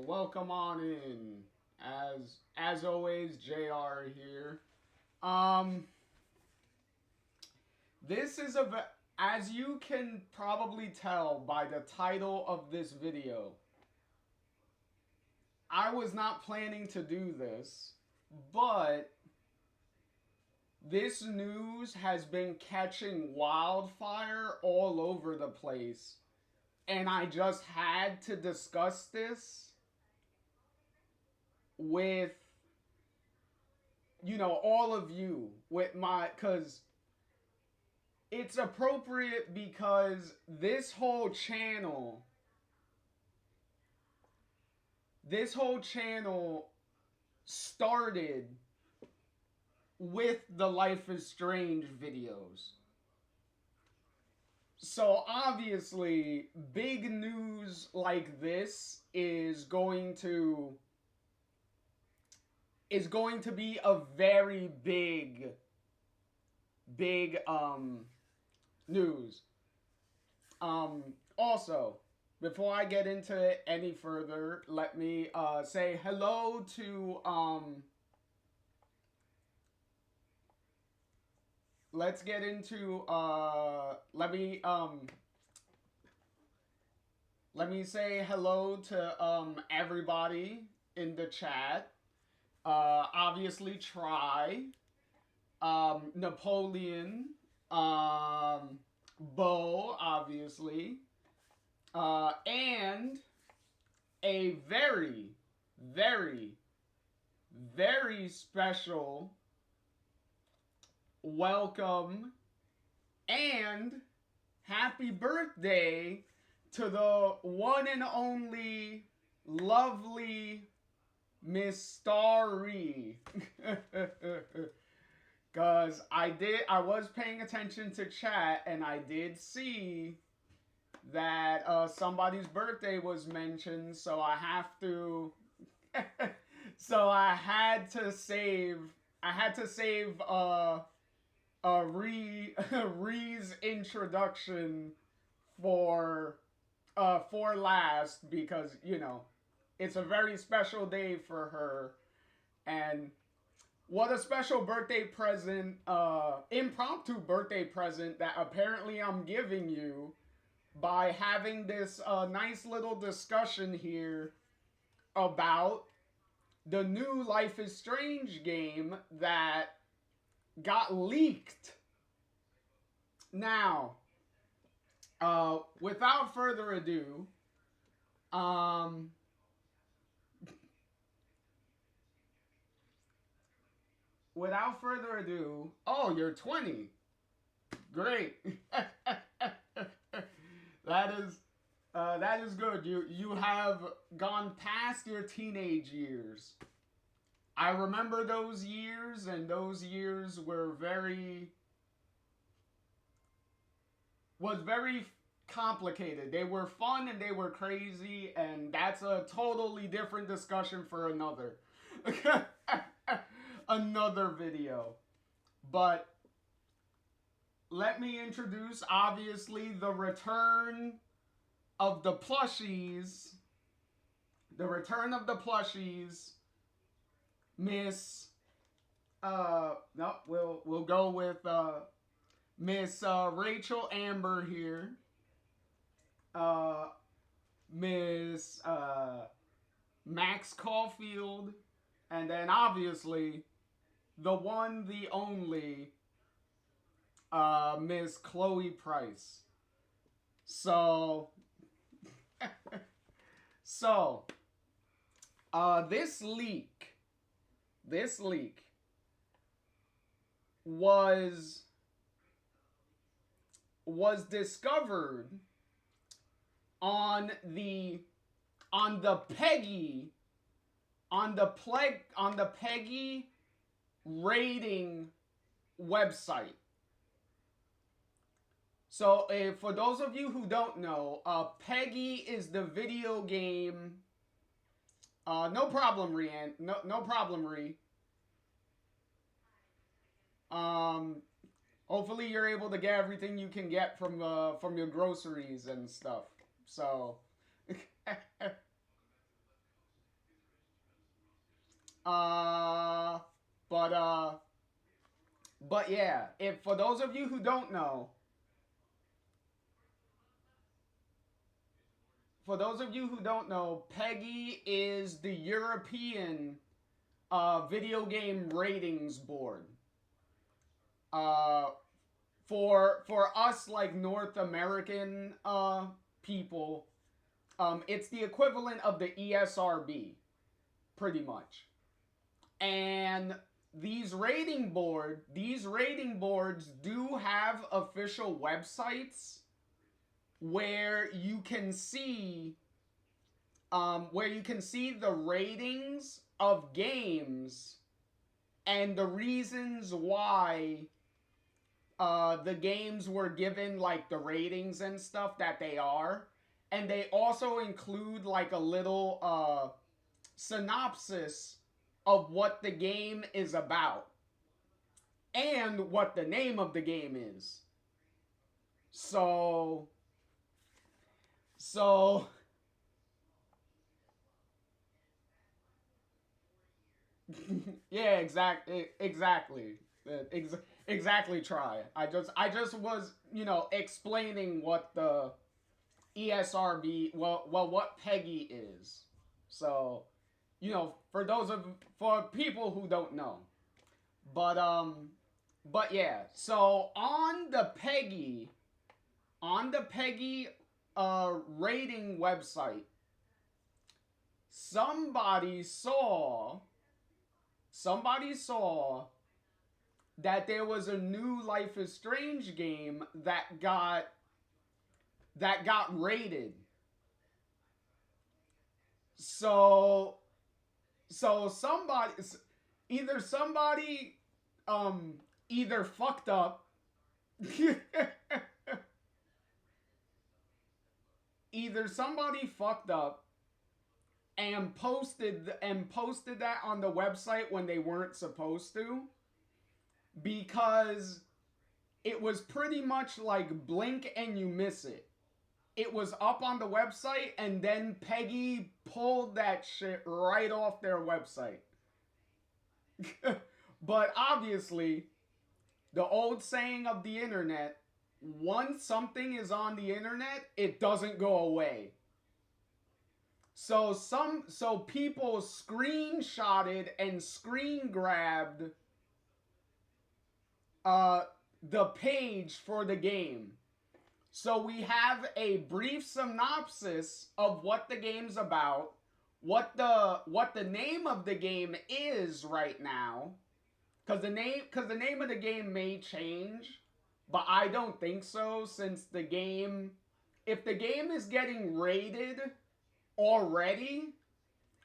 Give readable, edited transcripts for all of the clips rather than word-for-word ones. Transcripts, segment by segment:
welcome on in. As always, JR here. Um, this is as you can probably tell by the title of this video. I was not planning to do this, but this news has been catching wildfire all over the place, and I just had to discuss this with all of you with my cuz it's appropriate because this whole channel started with the Life is Strange videos. So obviously, big news like this is going to be a very big news. Also, before I get into it any further, let me say hello to let's get into let me say hello to everybody in the chat. Obviously, Try, Napoleon, Bo, obviously, and a very, very, very special welcome and happy birthday to the one and only lovely Miss Starry. Cause I was paying attention to chat and I did see that somebody's birthday was mentioned, so I have to so I had to save Ree's introduction for last, because it's a very special day for her. And what a special birthday present, impromptu birthday present that apparently I'm giving you by having this nice little discussion here about the new Life is Strange game that got leaked. Now, without further ado, um, oh, you're 20. Great. That is good. You have gone past your teenage years. I remember those years, and those years was very complicated. They were fun and they were crazy, and that's a totally different discussion for another video. But let me introduce, obviously, the return of the plushies. Miss no, we'll go with Miss Rachel Amber here. Miss Max Caulfield, and then obviously the one, the only Miss Chloe Price. So so this leak was discovered on the Peggy rating website. So, for those of you who don't know, Peggy is the video game. No problem, Rian. No problem, Ree. Hopefully you're able to get everything you can get from your groceries and stuff. So, Uh, but uh, but yeah, if for those of you who don't know, PEGI is the European video game ratings board. Uh, for us like North American people, it's the equivalent of the ESRB, pretty much. And these rating boards do have official websites where you can see the ratings of games and the reasons why the games were given like the ratings and stuff that they are. And they also include like a little synopsis of what the game is about and what the name of the game is. So so yeah, exactly. Try. I just was explaining what the ESRB, what PEGI is. So for people who don't know, but yeah. So on the PEGI rating website, somebody saw somebody saw that there was a new Life is Strange game that got rated. So somebody, either somebody um either fucked up either somebody fucked up and posted that on the website when they weren't supposed to, because it was pretty much like blink and you miss it. It was up on the website and then PEGI pulled that shit right off their website. But obviously, the old saying of the internet, once something is on the internet, it doesn't go away. So people screenshotted and screen grabbed uh the page for the game. So we have a brief synopsis of what the game's about, what the name of the game is right now, because the name of the game may change, but I don't think so, since if the game is getting rated already,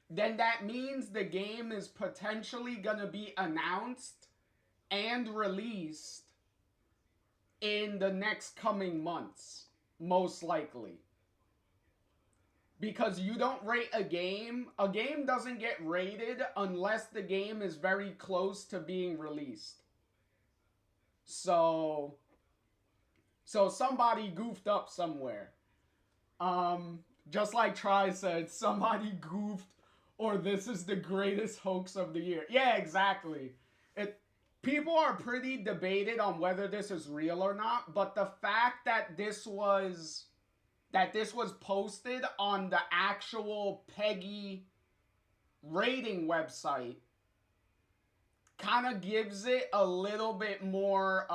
then that means the game is potentially gonna be announced and released in the next coming months, most likely. Because you don't rate a game doesn't get rated unless the game is very close to being released. So somebody goofed up somewhere. Just like Try said, somebody goofed, or this is the greatest hoax of the year. Yeah, exactly. People are pretty debated on whether this is real or not, but the fact that this was posted on the actual PEGI rating website kind of gives it a little bit more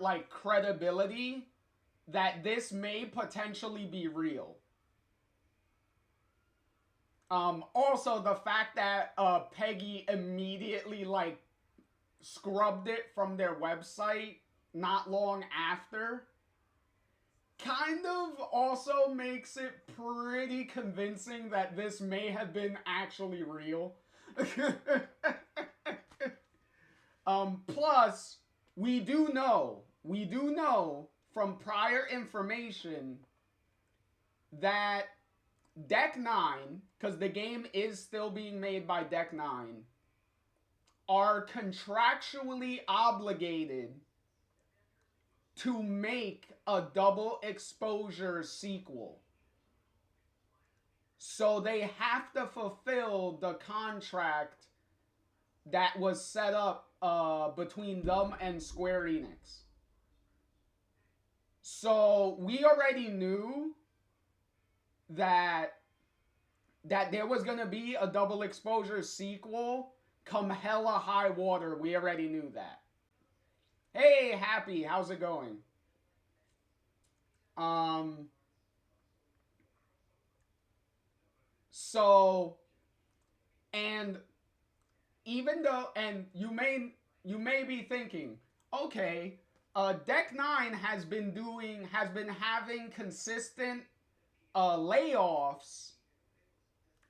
like credibility that this may potentially be real. Also, the fact that PEGI immediately like scrubbed it from their website not long after kind of also makes it pretty convincing that this may have been actually real. Plus, we do know from prior information that Deck Nine, because the game is still being made by Deck Nine, are contractually obligated to make a double exposure sequel. So they have to fulfill the contract that was set up between them and Square Enix. So we already knew that there was gonna be a Double Exposure sequel come hella high water. We already knew that. Hey, Happy, how's it going? Um, so and even though, and you may be thinking, okay, Deck Nine has been having consistent layoffs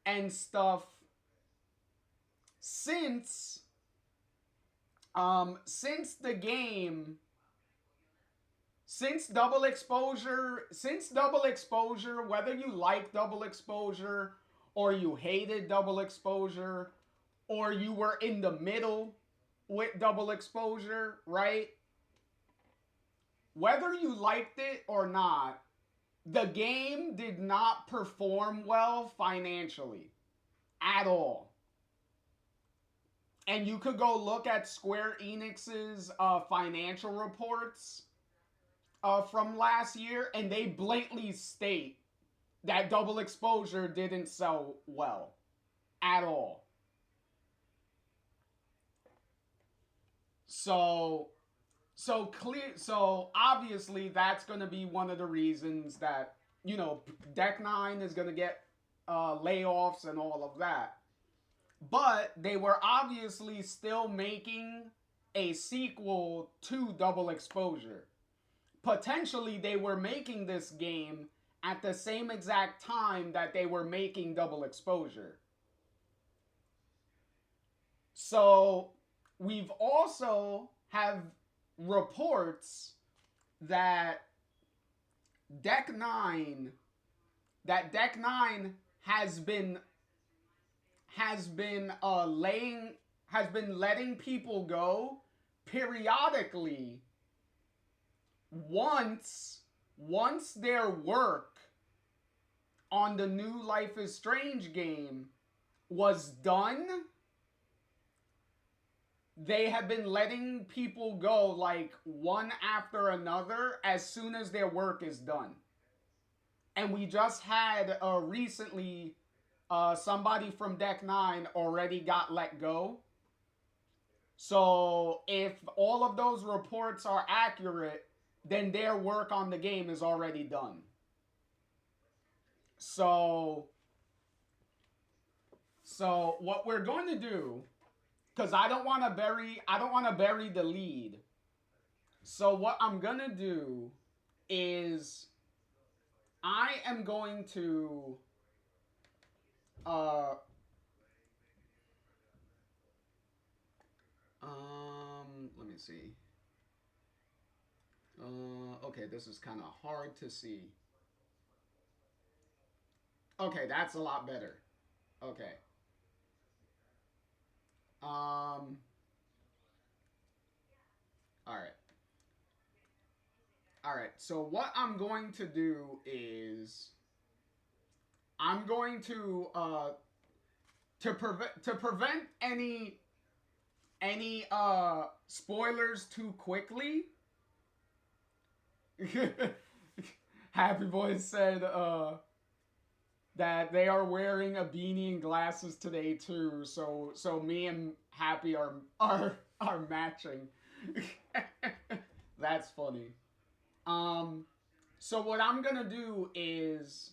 and stuff since since the game since double exposure, whether you like double exposure or you hated double exposure or you were in the middle with double exposure, right? Whether you liked it or not, the game did not perform well financially at all. And you could go look at Square Enix's financial reports from last year, and they blatantly state that double exposure didn't sell well at all. So so obviously that's going to be one of the reasons that, you know, Deck 9 is going to get layoffs and all of that. But they were obviously still making a sequel to Double Exposure. Potentially they were making this game at the same exact time that they were making Double Exposure. So we've also have reports that Deck 9 has been letting people go periodically once their work on the new Life is Strange game was done. They have been letting people go like one after another as soon as their work is done. And we just had recently somebody from Deck 9 already got let go. So if all of those reports are accurate, then their work on the game is already done. So what we're going to do, because I don't want to bury the lead. So what I'm going to do is I am going to let me see. Okay, this is kind of hard to see. Okay, that's a lot better. Okay. All right. All right. So what I'm going to do is I'm going to prevent any spoilers too quickly. Happy Boy said that they are wearing a beanie and glasses today too. So me and Happy are matching. That's funny. So what I'm gonna do is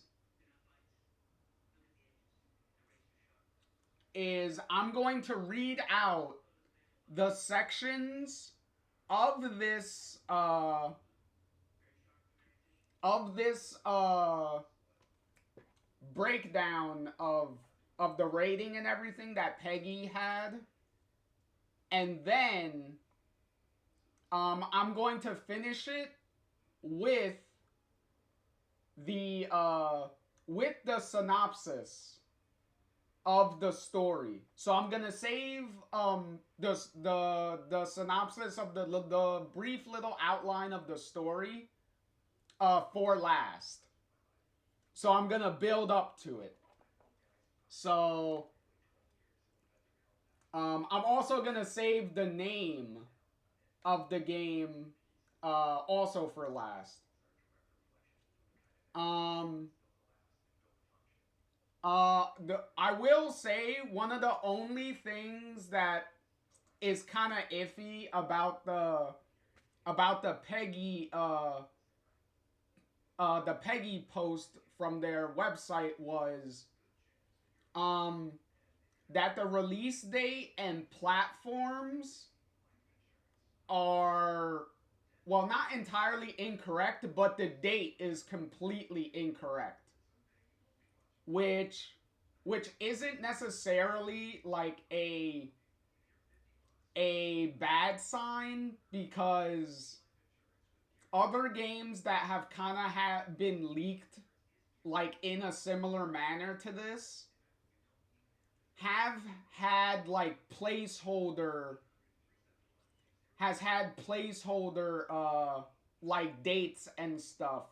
I'm going to read out the sections of this breakdown of the rating and everything that Peggy had, and then I'm going to finish it with the synopsis of the story. So I'm gonna save the synopsis of the brief little outline of the story for last. So I'm gonna build up to it. So, I'm also gonna save the name of the game also for last. Um, I will say one of the only things that is kind of iffy about the Peggy post from their website was um that the release date and platforms are, well, not entirely incorrect, but the date is completely incorrect, which isn't necessarily like a bad sign, because other games that have kind of been leaked like in a similar manner to this have had like placeholder has had placeholder like dates and stuff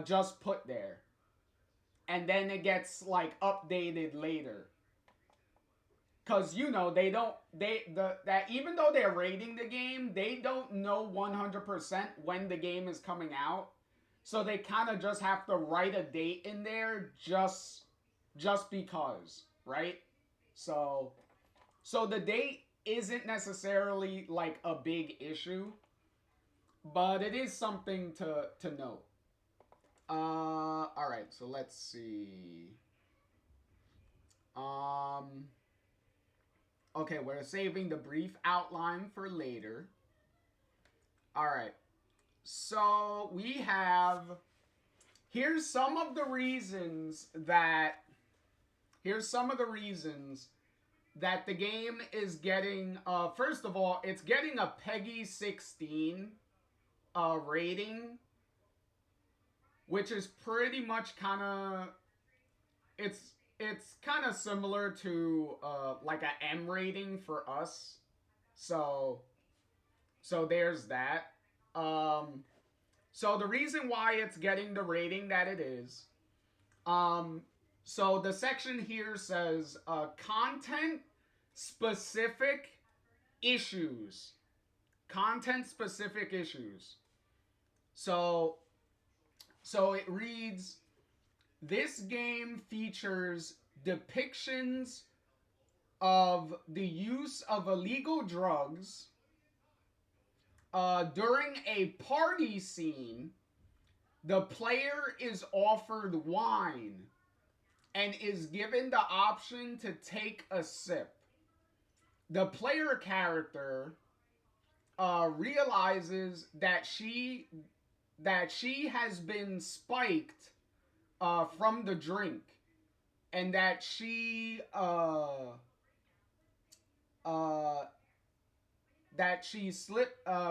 just put there, and then it gets like updated later, because they don't that even though they're rating the game, they don't know 100% when the game is coming out, so they kind of just have to write a date in there just because, right? So the date isn't necessarily like a big issue, but it is something to note. All right, so let's see. Um, okay, we're saving the brief outline for later. All right, so we have, here's some of the reasons that here's some of the reasons that the game is getting. First of all, it's getting a Peggy 16 rating, which is pretty much kind of, it's kind of similar to like a M rating for us. So there's that. So the reason why it's getting the rating that it is, so the section here says content specific issues. Content specific issues. So it reads, this game features depictions of the use of illegal drugs. During a party scene, the player is offered wine and is given the option to take a sip. The player character realizes that she has been spiked from the drink, and that she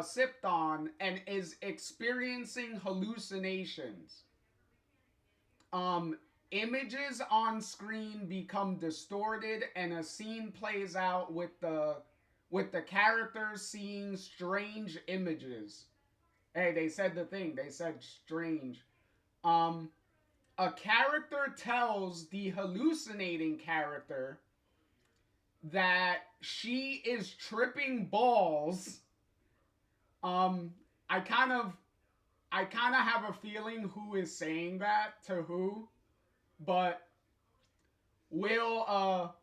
sipped on, and is experiencing hallucinations. Images on screen become distorted, and a scene plays out with the characters seeing strange images. Hey, they said the thing. They said strange. A character tells the hallucinating character that she is tripping balls. I kind of have a feeling who is saying that to who, but we'll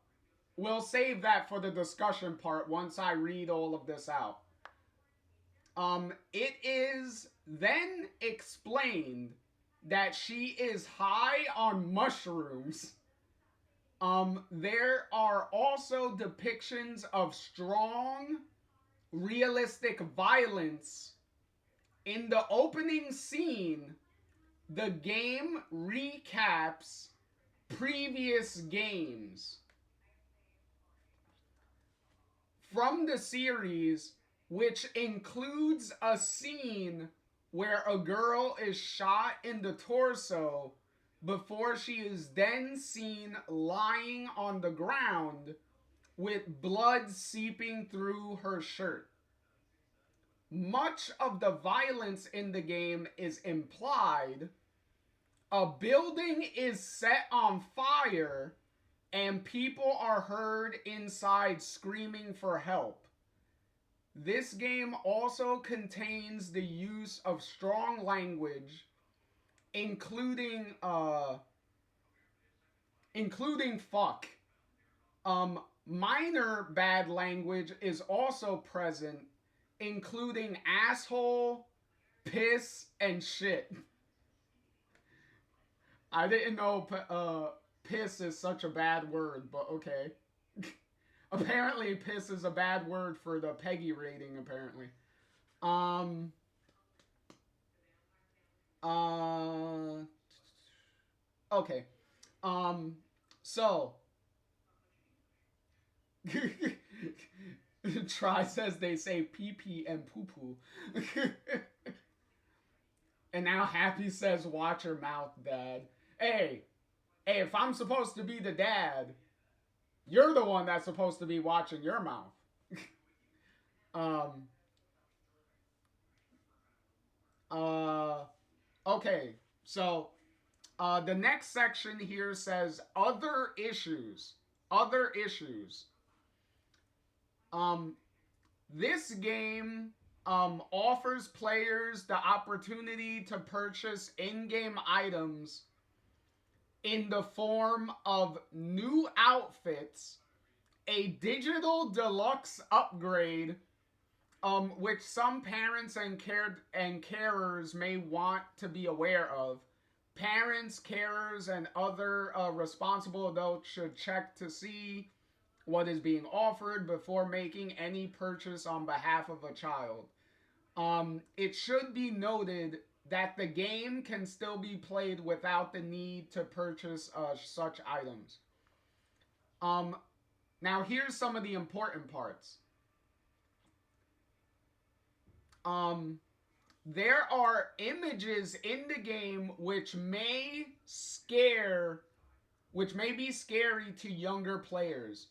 save that for the discussion part once I read all of this out. It is then explained that she is high on mushrooms. There are also depictions of strong, realistic violence. In the opening scene, the game recaps previous games from the series, which includes a scene where a girl is shot in the torso before she is then seen lying on the ground with blood seeping through her shirt. Much of the violence in the game is implied. A building is set on fire, and people are heard inside screaming for help. This game also contains the use of strong language, including including fuck. Minor bad language is also present, including asshole, piss, and shit. I didn't know piss is such a bad word, but okay. Apparently, piss is a bad word for the Peggy rating, apparently. Um. Okay. Um. So. Try says they say pee pee and poo poo. And now Happy says, watch your mouth, Dad. Hey, if I'm supposed to be the dad, you're the one that's supposed to be watching your mouth. um, okay, so the next section here says other issues. Other issues. Um, this game offers players the opportunity to purchase in-game items in the form of new outfits, a digital deluxe upgrade, which some parents and carers may want to be aware of. Parents, carers, and other responsible adults should check to see what is being offered before making any purchase on behalf of a child. It should be noted that the game can still be played without the need to purchase such items. Now here's some of the important parts. There are images in the game which may be scary to younger players,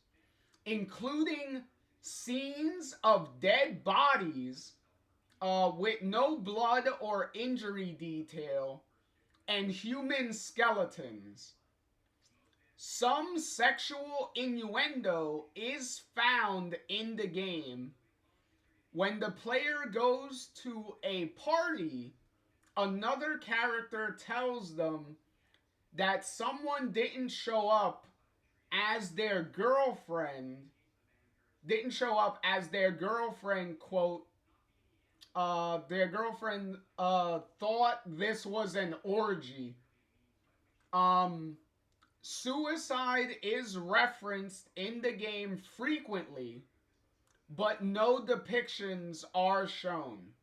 including scenes of dead bodies with no blood or injury detail and human skeletons. Some sexual innuendo is found in the game. When the player goes to a party, another character tells them that someone didn't show up as their girlfriend, quote, their girlfriend thought this was an orgy. Suicide is referenced in the game frequently, but no depictions are shown.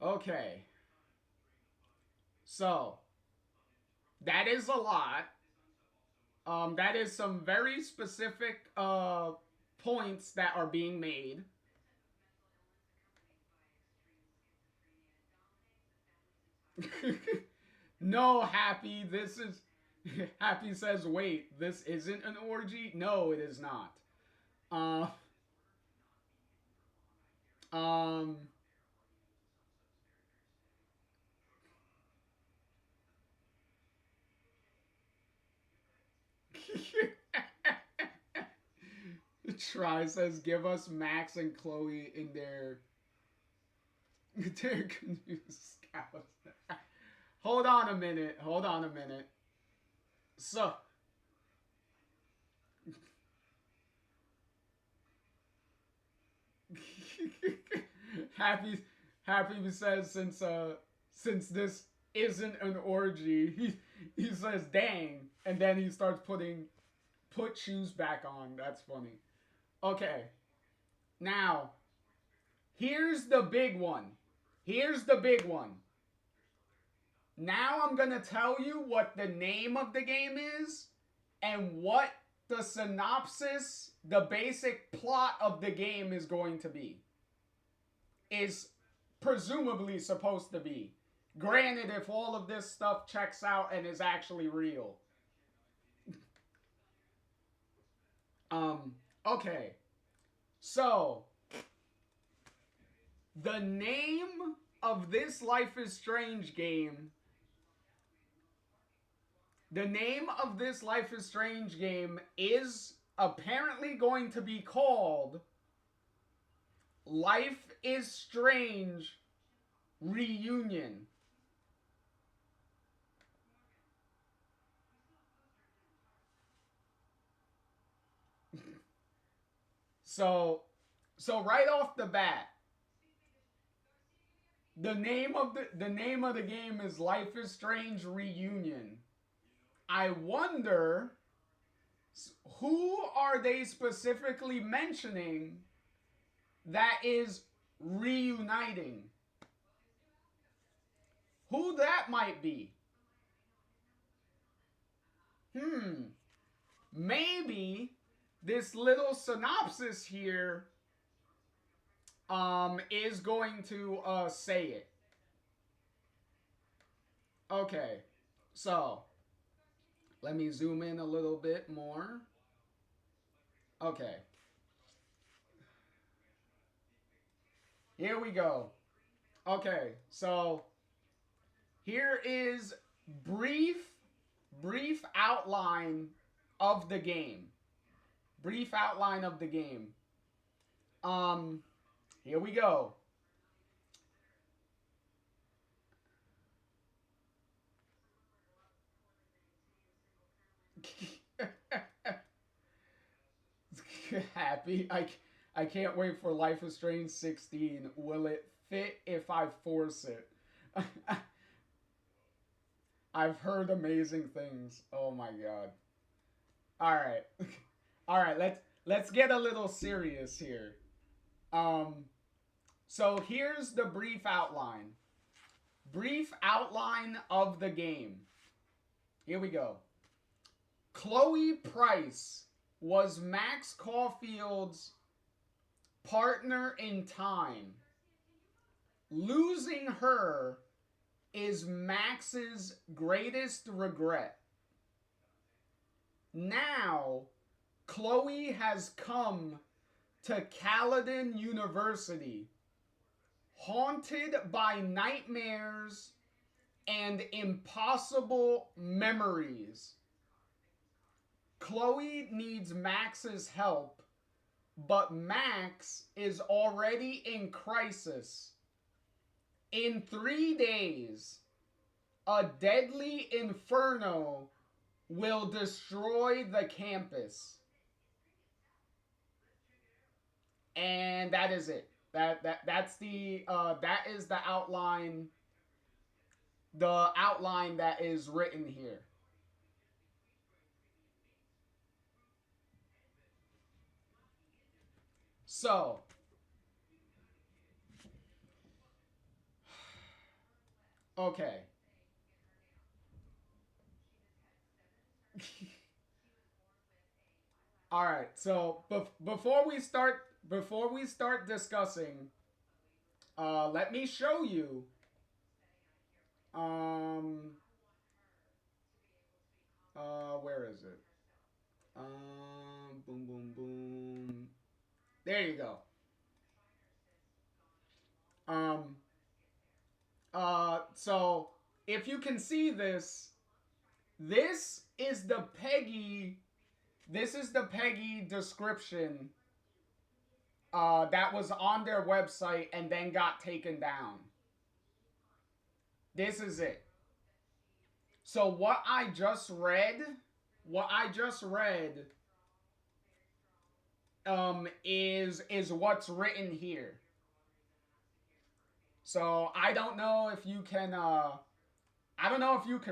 Okay. So, that is a lot. That is some very specific points that are being made. No, Happy, this is... Happy says, wait, this isn't an orgy? No, it is not. Um... Try says, give us Max and Chloe in their canoe scouts. Hold on a minute. So, Happy says, since this isn't an orgy, he says dang, and then he starts put shoes back on. That's funny. Okay. Now, here's the big one. Now I'm going to tell you what the name of the game is and what the synopsis, the basic plot of the game is going to be. Is presumably supposed to be. Granted, if all of this stuff checks out and is actually real. Okay. So, the name of this Life is Strange game The name of this Life is Strange game is apparently going to be called Life is Strange Reunion. So right off the bat, the name of the game is Life is Strange Reunion. I wonder who are they specifically mentioning that is reuniting? Who that might be? Maybe this little synopsis here is going to say it. Okay, so let me zoom in a little bit more. Okay, here we go. Okay, so here is brief outline of the game. Brief outline of the game. Here we go. Happy. I can't wait for Life is Strange 16. Will it fit if I force it? I've heard amazing things. Oh my god. All right. All right, let's get a little serious here. So here's the brief outline. Brief outline of the game. Here we go. Chloe Price was Max Caulfield's partner in time. Losing her is Max's greatest regret. Now, Chloe has come to Caledon University, haunted by nightmares and impossible memories. Chloe needs Max's help, but Max is already in crisis. In 3 days, a deadly inferno will destroy the campus. And that is it. That's the that is the outline. The outline that is written here. So, okay. All right. So before we start discussing, let me show you. Where is it? Boom, boom, boom. There you go. So if you can see this, this is the Peggy description that was on their website and then got taken down. This is it. So what I just read is what's written here. So I don't know if you can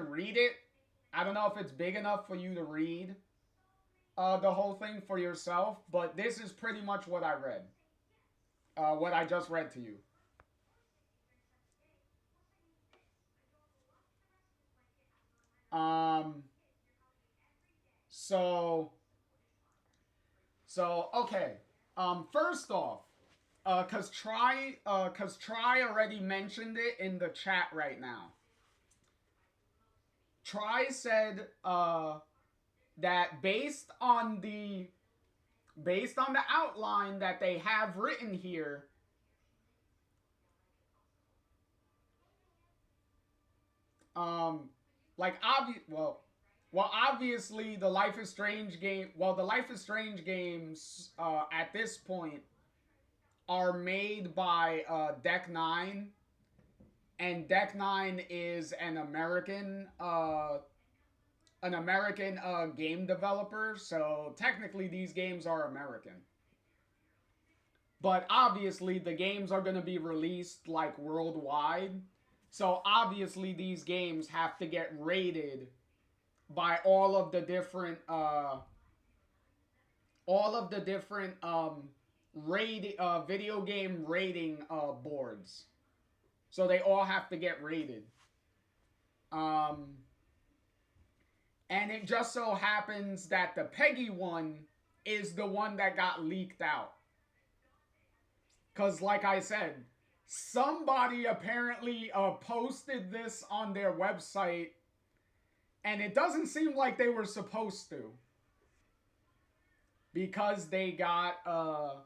read it. I don't know if it's big enough for you to read the whole thing for yourself, but this is pretty much what I read. What I just read to you. So okay. First off, cause Try already mentioned it in the chat right now. Try said that based on the outline that they have written here, like Well, obviously, the Life is Strange game. Well, the Life is Strange games at this point are made by Deck Nine, and Deck Nine is an American game developer. So technically, these games are American. But obviously, the games are going to be released like worldwide. So obviously, these games have to get rated by all of the different video game rating boards. So they all have to get rated. And it just so happens that the Peggy one is the one that got leaked out. Because, like I said, somebody apparently posted this on their website, and it doesn't seem like they were supposed to. Because they got,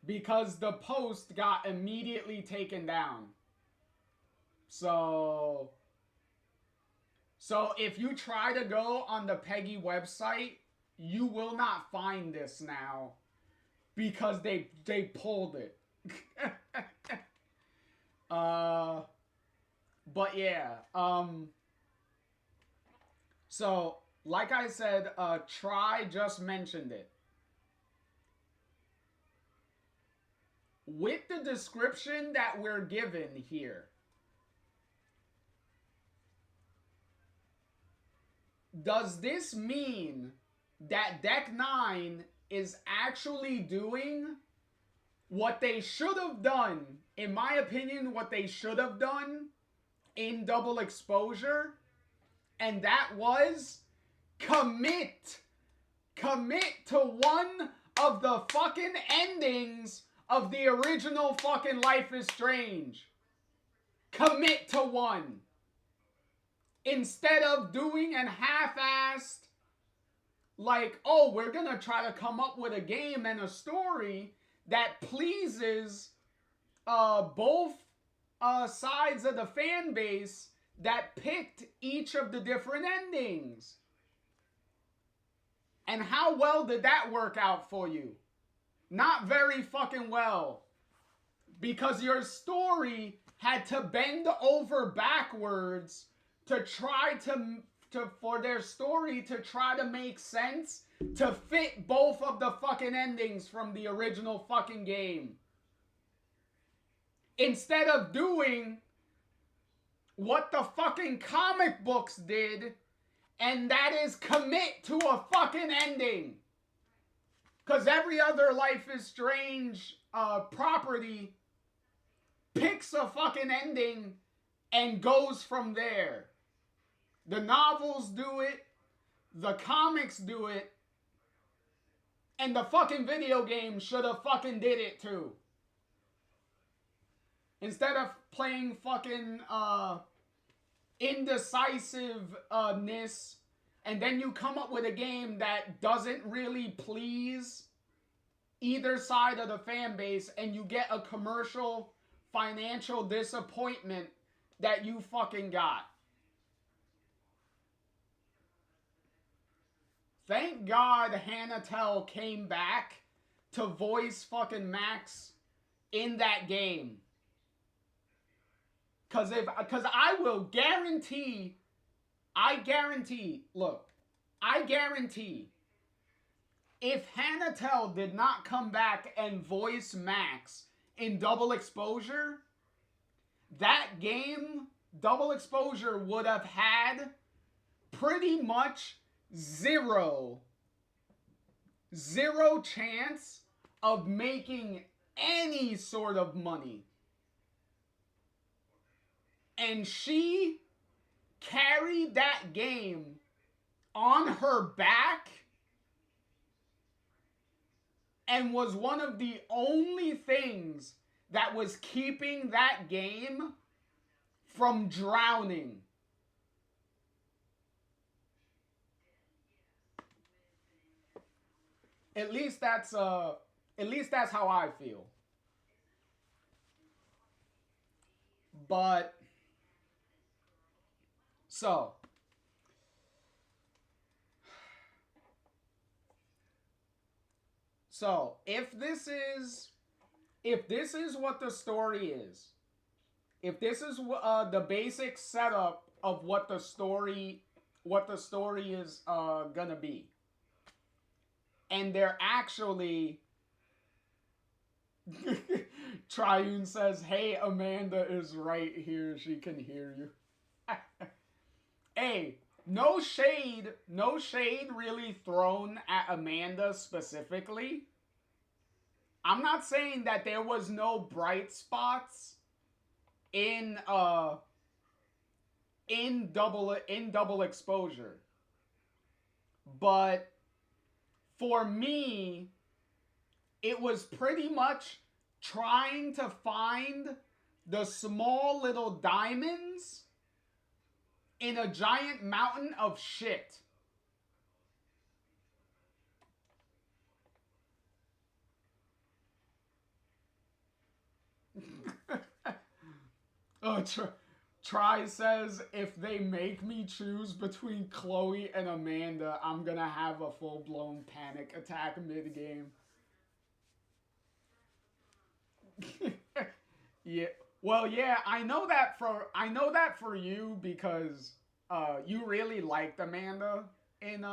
because the post got immediately taken down. So if you try to go on the Peggy website, you will not find this now because they pulled it. But yeah, so like I said, Try just mentioned it. With the description that we're given here, does this mean that Deck 9 is actually doing what they should have done, in my opinion, what they should have done in Double Exposure? And that was commit to one of the fucking endings of the original fucking Life is Strange. Commit to one. Instead of doing an half-assed, like, oh, we're gonna try to come up with a game and a story that pleases both sides of the fan base that picked each of the different endings. And how well did that work out for you? Not very fucking well. Because your story had to bend over backwards to try for their story to try to make sense to fit both of the fucking endings from the original fucking game. Instead of doing what the fucking comic books did, and that is commit to a fucking ending. Because every other Life is Strange property picks a fucking ending and goes from there. The novels do it, the comics do it, and the fucking video game should have fucking did it too. Instead of playing fucking indecisiveness, and then you come up with a game that doesn't really please either side of the fan base, and you get a commercial financial disappointment that you fucking got. Thank God Hannah Tell came back to voice fucking Max in that game. Because I will guarantee, look, I guarantee if Hannah Tell did not come back and voice Max in Double Exposure, that game, Double Exposure, would have had pretty much zero chance of making any sort of money. And she carried that game on her back and was one of the only things that was keeping that game from drowning. At least that's how I feel. But So if this is what the story is, if this is the basic setup of what the story is gonna be, and they're actually Triune says, "Hey, Amanda is right here. She can hear you." Hey, no shade really thrown at Amanda specifically. I'm not saying that there was no bright spots in double exposure. But for me, it was pretty much trying to find the small little diamonds in a giant mountain of shit. Oh, Try says, if they make me choose between Chloe and Amanda, I'm gonna have a full-blown panic attack mid-game. Yeah. Well, yeah, I know that for you because you really liked Amanda in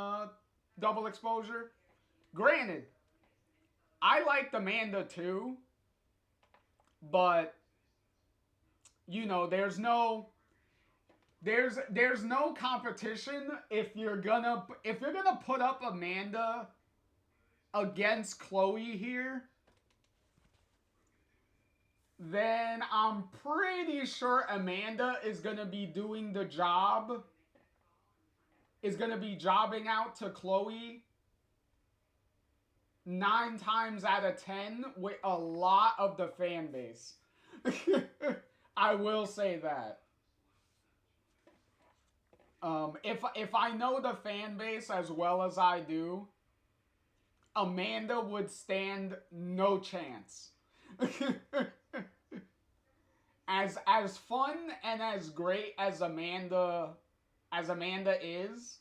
double exposure. Granted, I liked Amanda too, but you know, there's no competition if you're gonna put up Amanda against Chloe here. Then I'm pretty sure Amanda is gonna be doing the job. Is gonna be jobbing out to Chloe 9 times out of 10 with a lot of the fan base. I will say that. If I know the fan base as well as I do, Amanda would stand no chance. As fun and as great as Amanda is,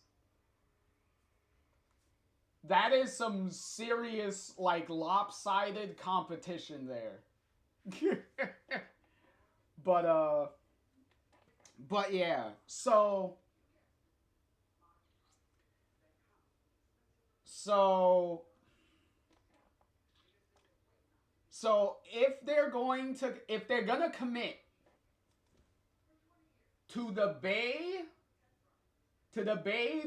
that is some serious, like, lopsided competition there. But yeah, so if they're gonna commit to the Bay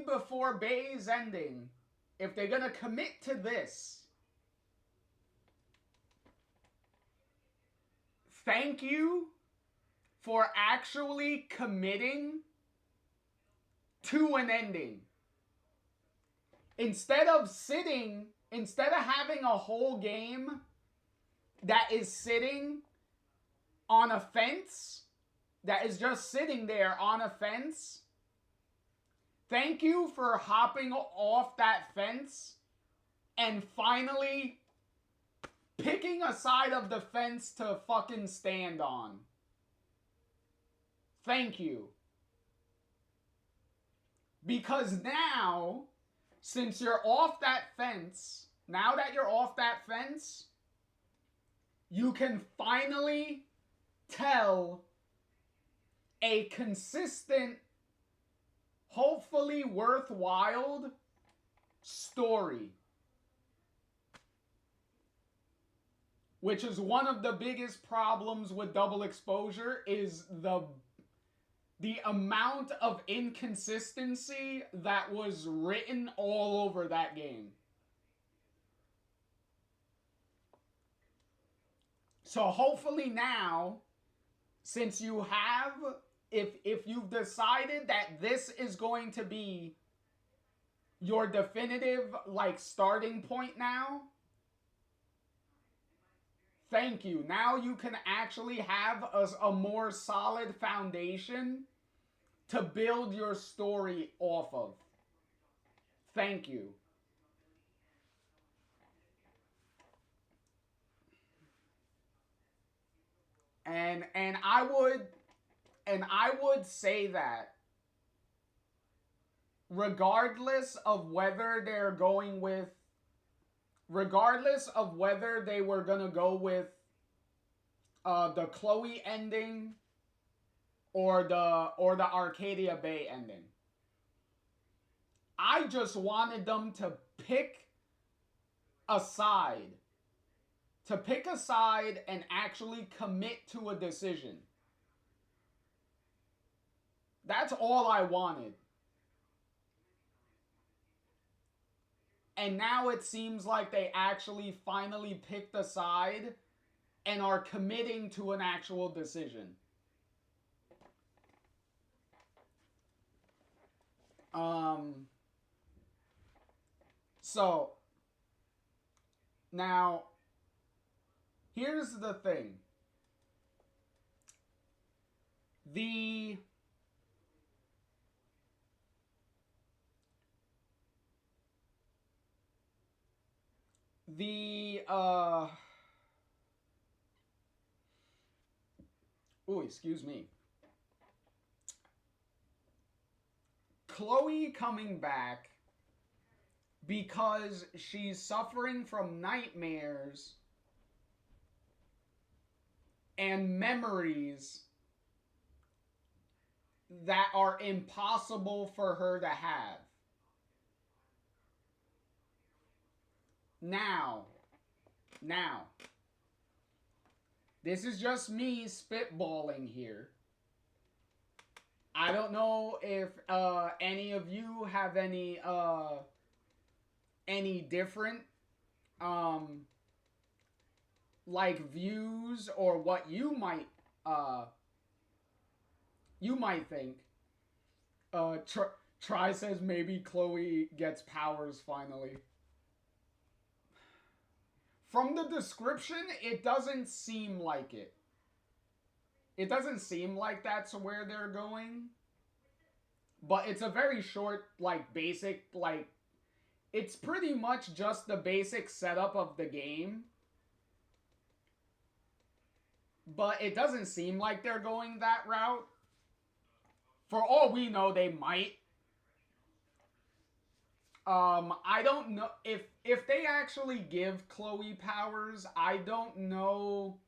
before Bay's ending, if they're gonna commit to this, thank you for actually committing to an ending. Instead of having a whole game that is sitting on a fence, that is just sitting there on a fence, thank you for hopping off that fence and finally picking a side of the fence to fucking stand on. Thank you. Because now, since you're off that fence, you can finally tell a consistent, hopefully worthwhile story. Which is one of the biggest problems with double exposure, is the amount of inconsistency that was written all over that game. So hopefully now, since you have, if you've decided that this is going to be your definitive, like, starting point now, thank you. Now you can actually have a more solid foundation to build your story off of. Thank you. And I would say that regardless of whether they're going with, regardless of whether they were gonna go with the Chloe ending or the Arcadia Bay ending. I just wanted them to pick a side. To pick a side and actually commit to a decision. That's all I wanted. And now it seems like they actually finally picked a side and are committing to an actual decision. So, now, here's the thing. Excuse me. Chloe coming back because she's suffering from nightmares and memories that are impossible for her to have. Now, this is just me spitballing here. I don't know if any of you have any different like views or what you might think. Try says maybe Chloe gets powers finally. From the description, it doesn't seem like it. It doesn't seem like that's where they're going. But it's a very short, like, basic, like, it's pretty much just the basic setup of the game. But it doesn't seem like they're going that route. For all we know, they might. I don't know if they actually give Chloe powers. I don't know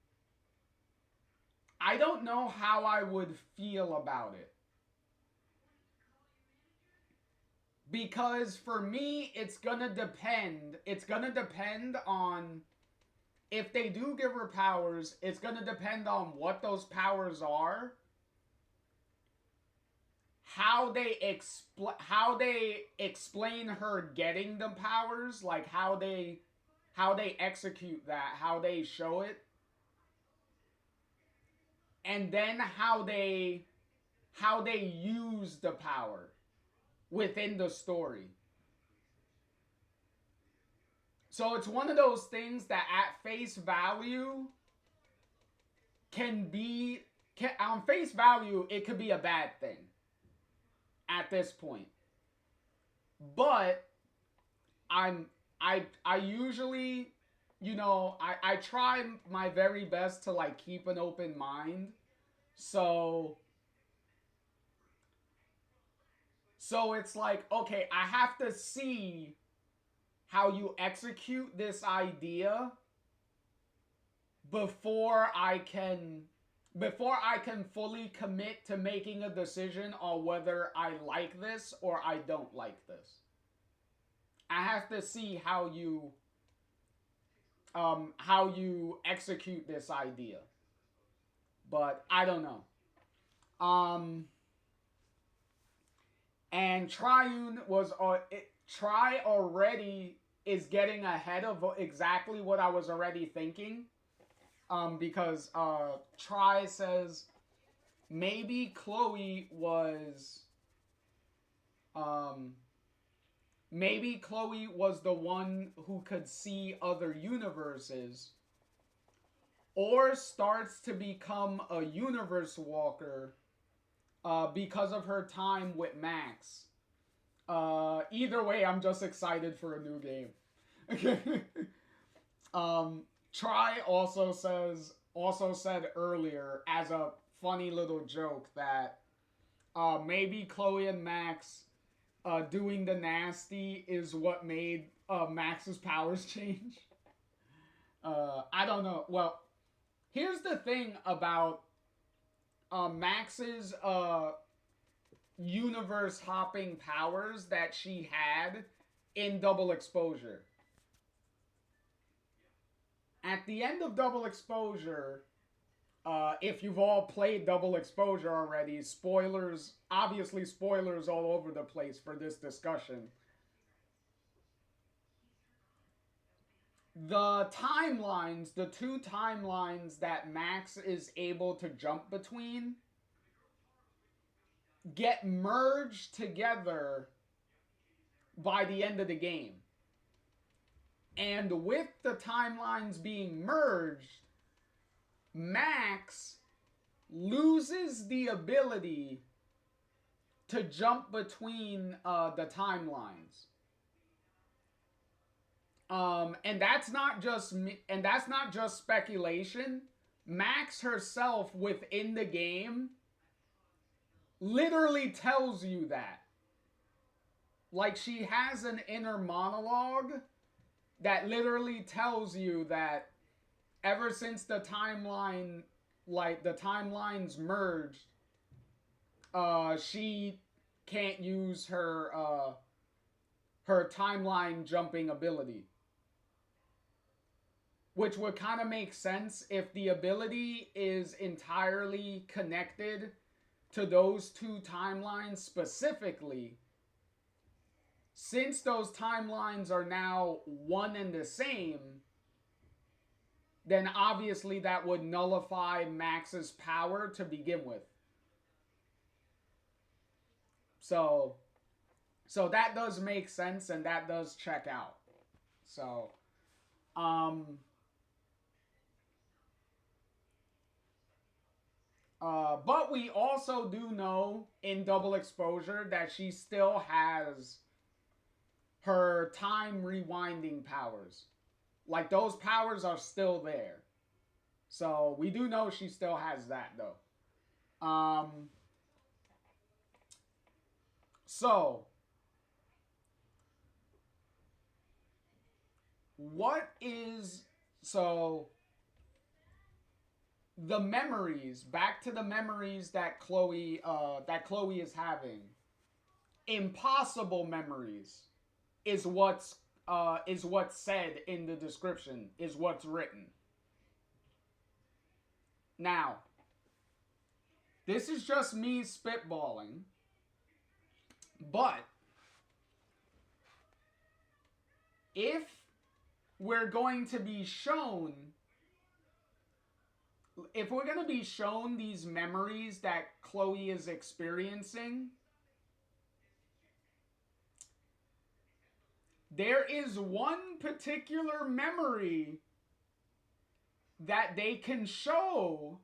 how I would feel about it. Because for me, it's gonna depend. It's gonna depend on if they do give her powers. It's gonna depend on what those powers are. How they explain her getting the powers, like how they execute that, how they show it, and then how they use the power within the story. So it's one of those things that at face value on face value it could be a bad thing at this point. But I usually, I try my very best to like keep an open mind. So it's like, okay, I have to see how you execute this idea before I can fully commit to making a decision on whether I like this or I don't like this. I have to see how you execute this idea. But I don't know. And Triune Try already is getting ahead of exactly what I was already thinking. Because Try says maybe Chloe was the one who could see other universes, or starts to become a universe walker because of her time with Max. Either way, I'm just excited for a new game. Try also said earlier as a funny little joke that maybe Chloe and Max doing the nasty is what made Max's powers change. I don't know. Well, here's the thing about Max's universe hopping powers that she had in Double Exposure. At the end of Double Exposure, if you've all played Double Exposure already, spoilers, obviously spoilers all over the place for this discussion. The timelines, the two timelines that Max is able to jump between, get merged together by the end of the game. And with the timelines being merged, Max loses the ability to jump between the timelines. And that's not just speculation. Max herself within the game literally tells you that. Like, she has an inner monologue that literally tells you that ever since the timeline, like the timelines merged, she can't use her timeline jumping ability. Which would kind of make sense if the ability is entirely connected to those two timelines specifically. Since those timelines are now one and the same, then obviously that would nullify Max's power to begin with. So that does make sense, and that does check out. So, but we also do know in Double Exposure that she still has her time rewinding powers. Like, those powers are still there. So we do know she still has that, though. So what is... So the memories, back to the memories that Chloe is having. Impossible memories is what's said in the description, is what's written. Now, this is just me spitballing, but if we're going to be shown these memories that Chloe is experiencing, there is one particular memory that they can show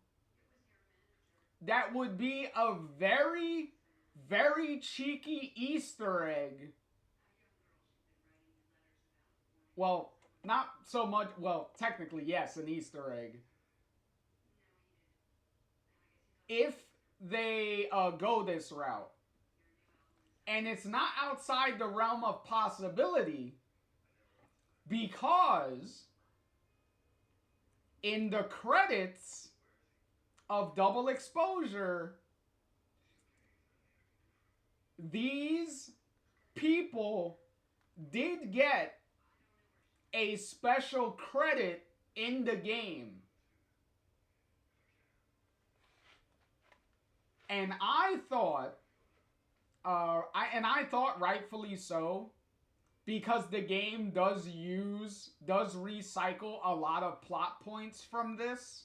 that would be a very, very cheeky Easter egg. Well, not so much, well, technically, yes, an Easter egg. If they go this route. And it's not outside the realm of possibility, because in the credits of Double Exposure, these people did get a special credit in the game. And I thought, I thought rightfully so, because the game does recycle a lot of plot points from this.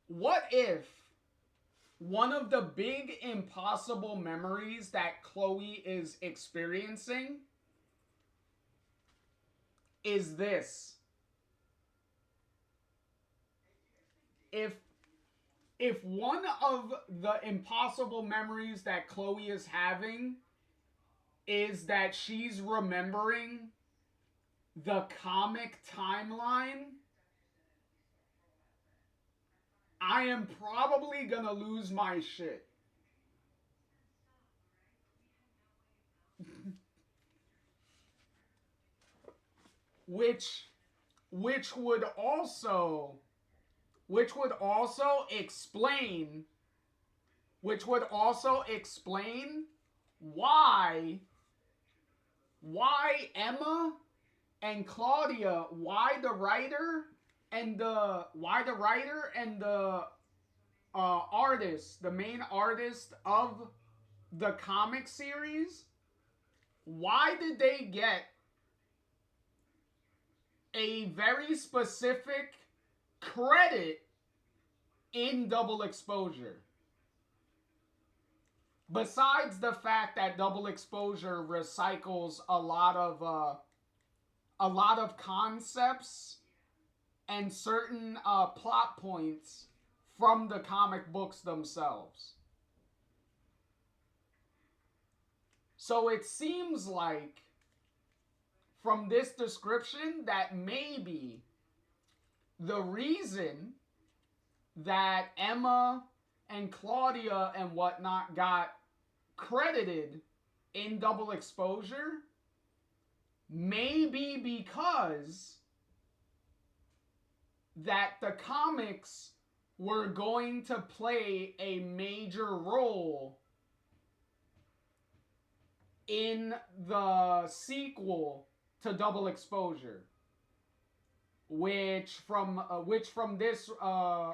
What if one of the big impossible memories that Chloe is experiencing is this? If one of the impossible memories that Chloe is having is that she's remembering the comic timeline, I am probably gonna lose my shit. which which would also which would also explain which would also explain why Emma and Claudia, why the writer and the artist, the main artist of the comic series, why did they get a very specific credit in Double Exposure? Besides the fact that Double Exposure recycles a lot of concepts and certain plot points from the comic books themselves. So it seems like from this description that maybe the reason that Emma and Claudia and whatnot got credited in Double Exposure may be because that the comics were going to play a major role in the sequel to Double Exposure, which from this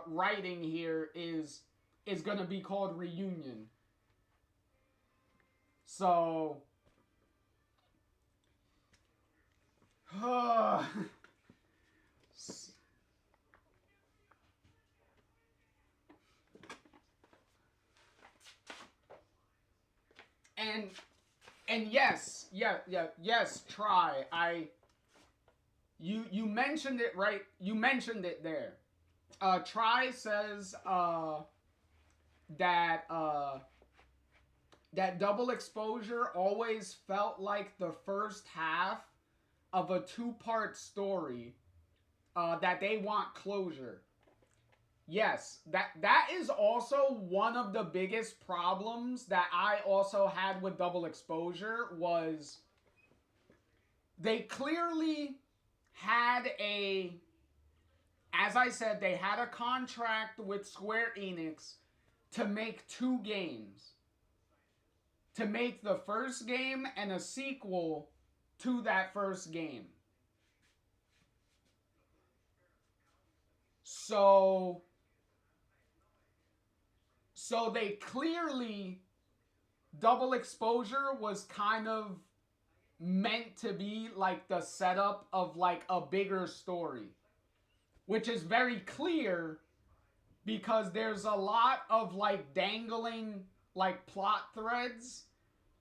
writing here is going to be called Reunion. So and yes, try. You mentioned it right. You mentioned it there. Try says that that Double Exposure always felt like the first half of a two-part story that they want closure. Yes, that is also one of the biggest problems that I also had with Double Exposure was they clearly had as I said, they had a contract with Square Enix to make 2 games. To make the first game and a sequel to that first game. So they clearly, Double Exposure was kind of meant to be like the setup of like a bigger story, which is very clear because there's a lot of like dangling like plot threads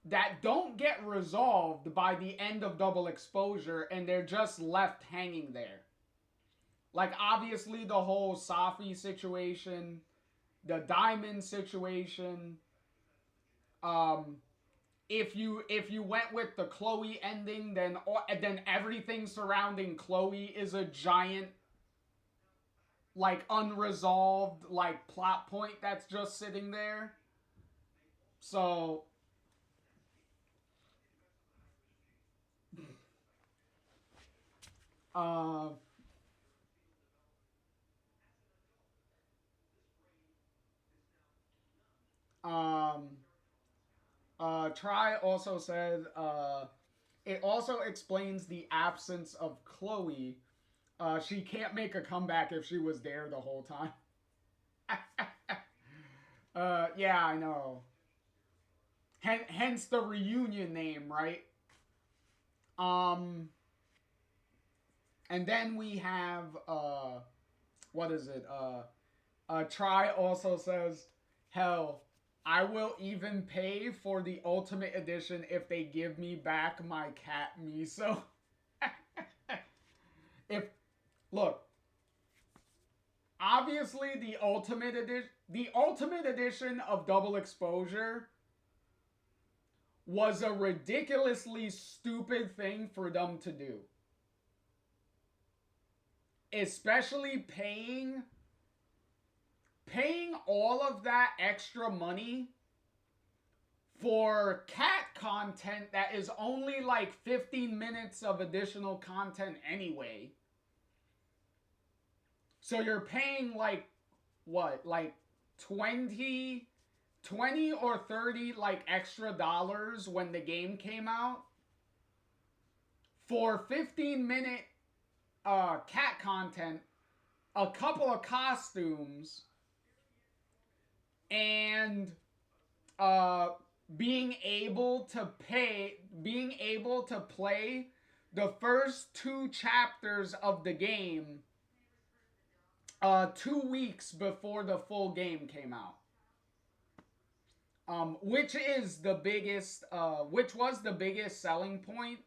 that don't get resolved by the end of Double Exposure, and they're just left hanging there. Like obviously the whole Safi situation, the Diamond situation. If you went with the Chloe ending, then everything surrounding Chloe is a giant, like unresolved, like plot point that's just sitting there. So, uh, um, Try also said, it also explains the absence of Chloe. She can't make a comeback if she was there the whole time. Yeah, I know. Hence the reunion name, right? Um, and then we have, what is it? Try also says, hell, I will even pay for the Ultimate Edition if they give me back my cat Miso. If look, obviously the Ultimate Edition of Double Exposure was a ridiculously stupid thing for them to do. Especially paying all of that extra money for cat content that is only like 15 minutes of additional content anyway. So you're paying like what? Like 20 or 30 like extra dollars when the game came out for 15-minute cat content, a couple of costumes, and being able to play the first 2 chapters of the game 2 weeks before the full game came out. Which was the biggest selling point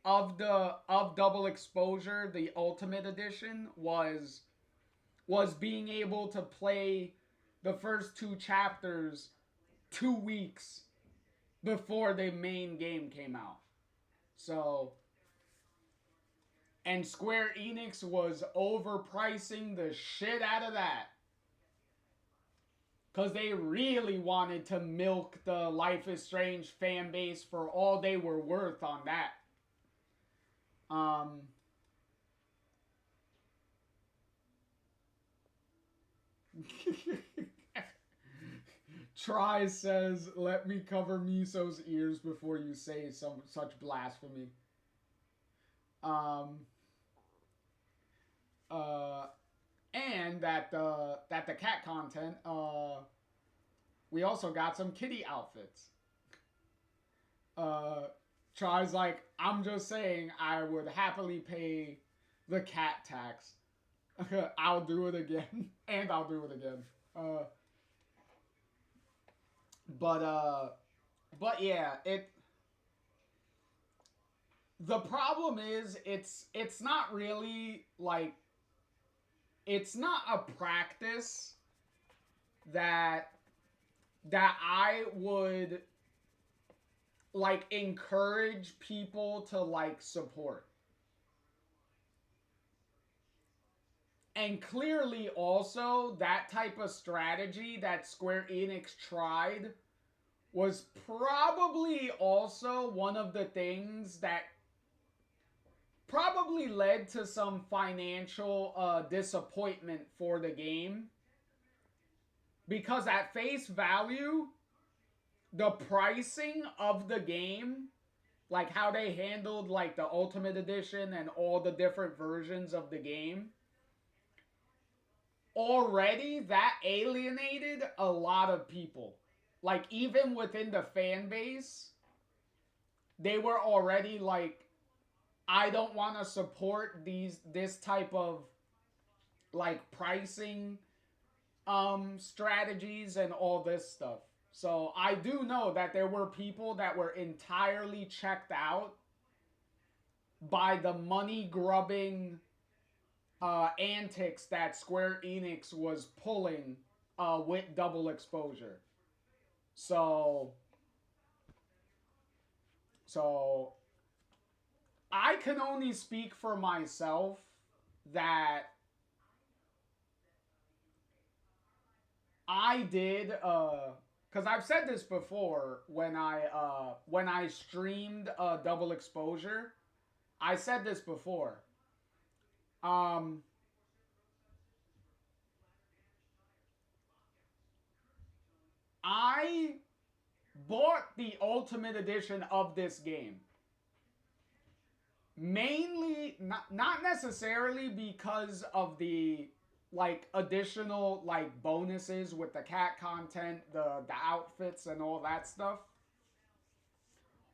of Double Exposure, the Ultimate Edition, was being able to play the first 2 chapters 2 weeks before the main game came out. So, and Square Enix was overpricing the shit out of that, because they really wanted to milk the Life is Strange fan base for all they were worth on that. Try says, let me cover Miso's ears before you say such blasphemy. And that the cat content, we also got some kitty outfits. Try's like, I'm just saying I would happily pay the cat tax. I'll do it again. And I'll do it again. But yeah, the problem is it's not really like, it's not a practice that I would like encourage people to like support. And clearly also that type of strategy that Square Enix tried was probably also one of the things that probably led to some financial disappointment for the game. Because at face value, the pricing of the game, like how they handled like the Ultimate Edition and all the different versions of the game, already that alienated a lot of people. Like even within the fan base, they were already like, I don't want to support this type of like pricing strategies and all this stuff. So I do know that there were people that were entirely checked out by the money grubbing antics that Square Enix was pulling with Double Exposure. So I can only speak for myself that I did, because I've said this before when I streamed Double Exposure. I said this before. I bought the Ultimate Edition of this game. Mainly, not necessarily because of the like additional like bonuses with the cat content, the outfits and all that stuff.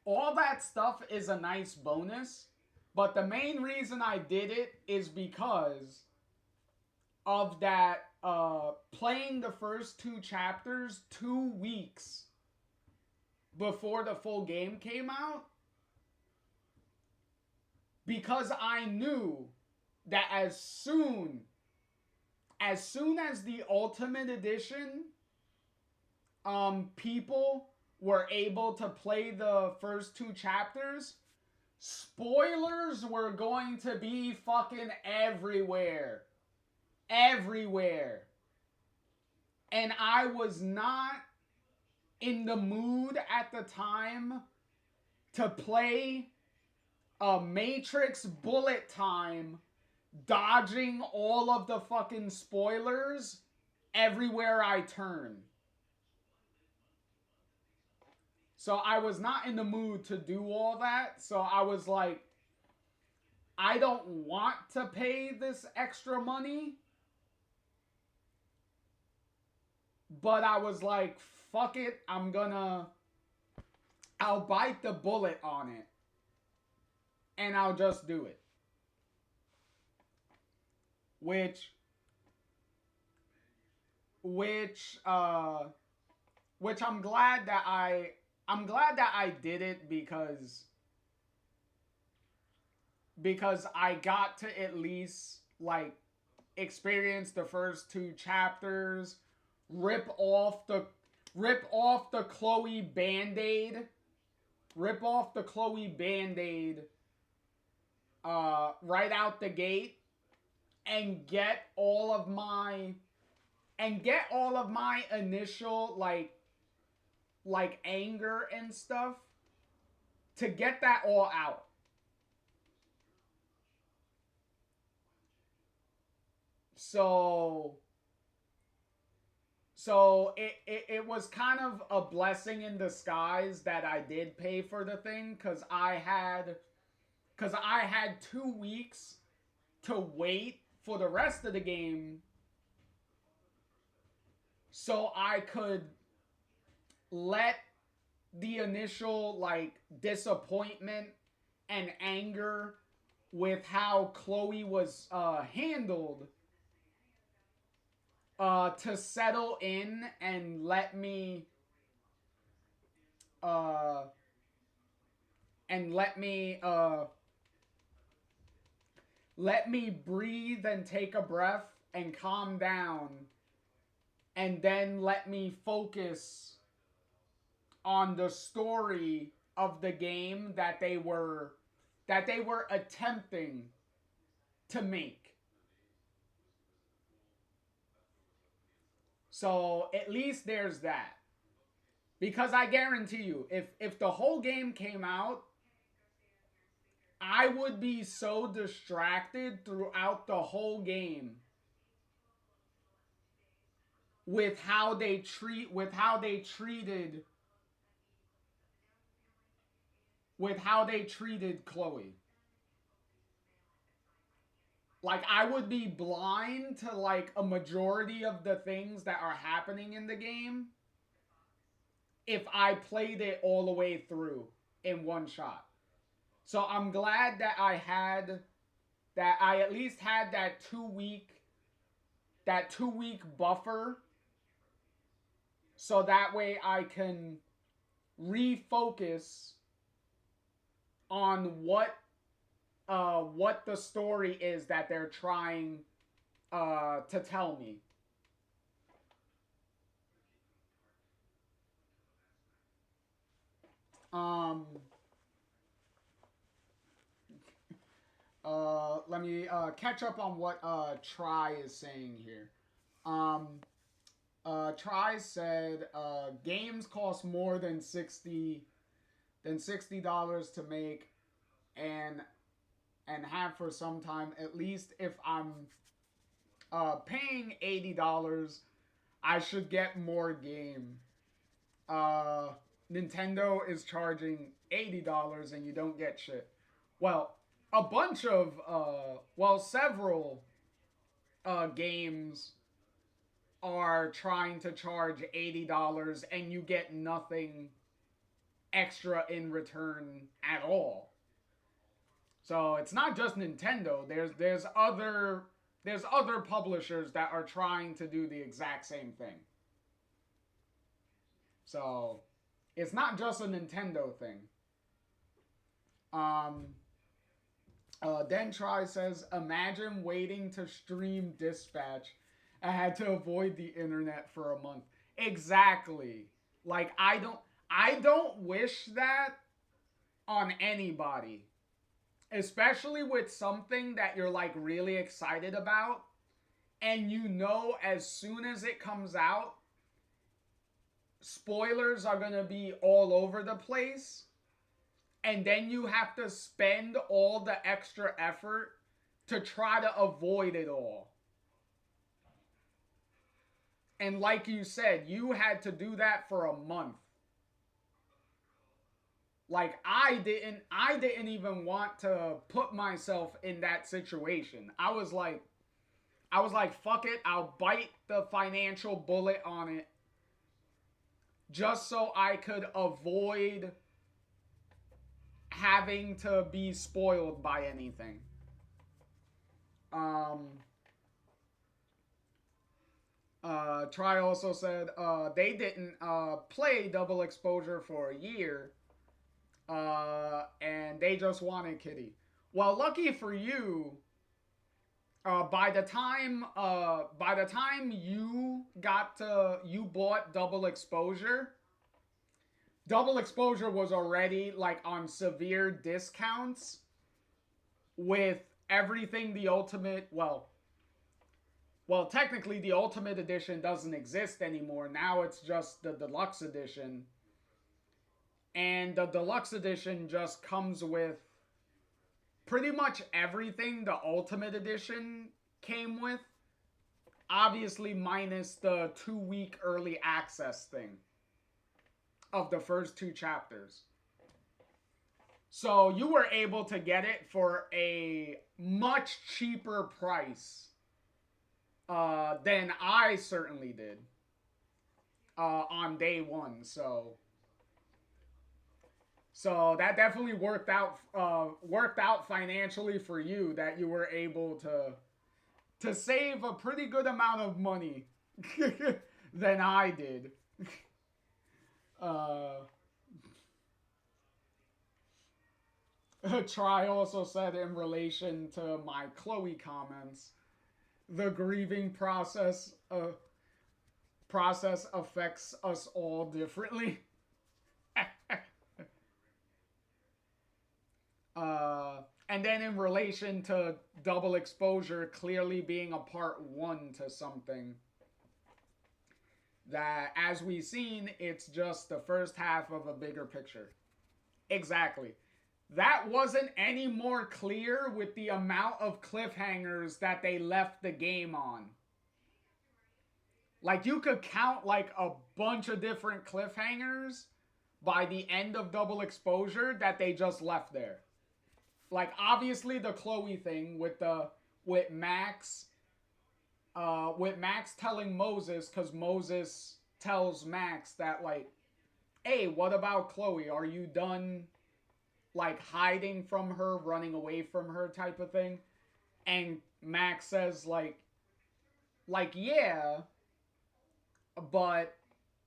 All that stuff is a nice bonus, but the main reason I did it is because of that playing the first 2 chapters 2 weeks before the full game came out. Because I knew that as soon as the Ultimate Edition people were able to play the first 2 chapters, spoilers were going to be fucking everywhere. Everywhere. And I was not in the mood at the time to play a Matrix bullet time, dodging all of the fucking spoilers everywhere I turn. So I was not in the mood to do all that. So I was like, I don't want to pay this extra money. But I was like, fuck it, I'll bite the bullet on it. And I'll just do it. Which I'm glad that I did it because I got to at least like experience the first 2 chapters, rip off the Chloe Band-Aid, right out the gate, and get all of my initial like anger and stuff, to get that all out. So it was kind of a blessing in disguise that I did pay for the thing, because I had 2 weeks to wait for the rest of the game so I could let the initial like disappointment and anger with how Chloe was handled to settle in and let me breathe and take a breath and calm down, and then let me focus on the story of the game that they were attempting to make. So at least there's that. Because I guarantee you, if the whole game came out, I would be so distracted throughout the whole game with how they treated Chloe. Like, I would be blind to like a majority of the things that are happening in the game if I played it all the way through in one shot. So I'm glad that I at least had that 2-week buffer, so that way I can refocus on what the story is that they're trying to tell me. Let me catch up on what Try is saying here. Try said games cost more than $60 to make and have for some time. At least if I'm paying $80, I should get more game. Nintendo is charging $80 and you don't get shit. Well, a bunch of several games are trying to charge $80 and you get nothing extra in return at all. So it's not just Nintendo. There's other publishers that are trying to do the exact same thing. So it's not just a Nintendo thing. Then Try says, imagine waiting to stream Dispatch. I had to avoid the internet for a month. Exactly. Like, I don't wish that on anybody. Especially with something that you're like really excited about, and you know as soon as it comes out spoilers are going to be all over the place, and then you have to spend all the extra effort to try to avoid it all. And like you said, you had to do that for a month. Like I didn't even want to put myself in that situation. I was like, fuck it, I'll bite the financial bullet on it just so I could avoid having to be spoiled by anything. Um Try also said they didn't play double exposure for a year, and they just wanted Kitty. Well, lucky for you, by the time you bought double exposure was already like on severe discounts with everything the ultimate well, technically, the Ultimate Edition doesn't exist anymore. Now it's just the Deluxe Edition. And the Deluxe Edition just comes with pretty much everything the Ultimate Edition came with. Obviously, minus the 2-week early access thing of the first 2 chapters. So you were able to get it for a much cheaper price than I certainly did on day one. So that definitely worked out financially for you, that you were able to save a pretty good amount of money than I did. Try also said in relation to my Chloe comments, the grieving process affects us all differently. And then in relation to double exposure clearly being a part 1 to something, that as we've seen, it's just the first half of a bigger picture. Exactly. That wasn't any more clear with the amount of cliffhangers that they left the game on. Like, you could count like a bunch of different cliffhangers by the end of double exposure that they just left there. Like, obviously the Chloe thing with Max telling Moses, because Moses tells Max that, like, hey, what about Chloe? Are you done like hiding from her, running away from her type of thing? And Max says like yeah, but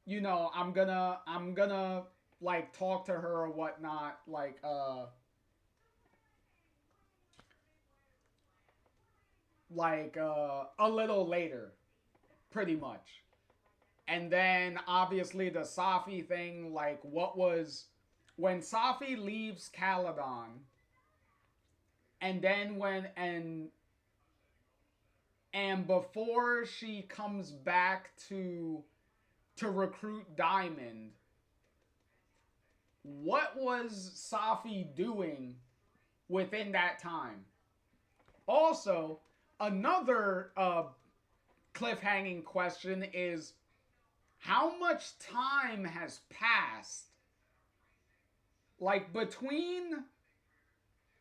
you know, I'm gonna like talk to her or whatnot, like a little later, pretty much. And then obviously the Safi thing, like when Safi leaves Caladon, and then and before she comes back to recruit Diamond, what was Safi doing within that time? Also, another cliffhanging question is, how much time has passed, like between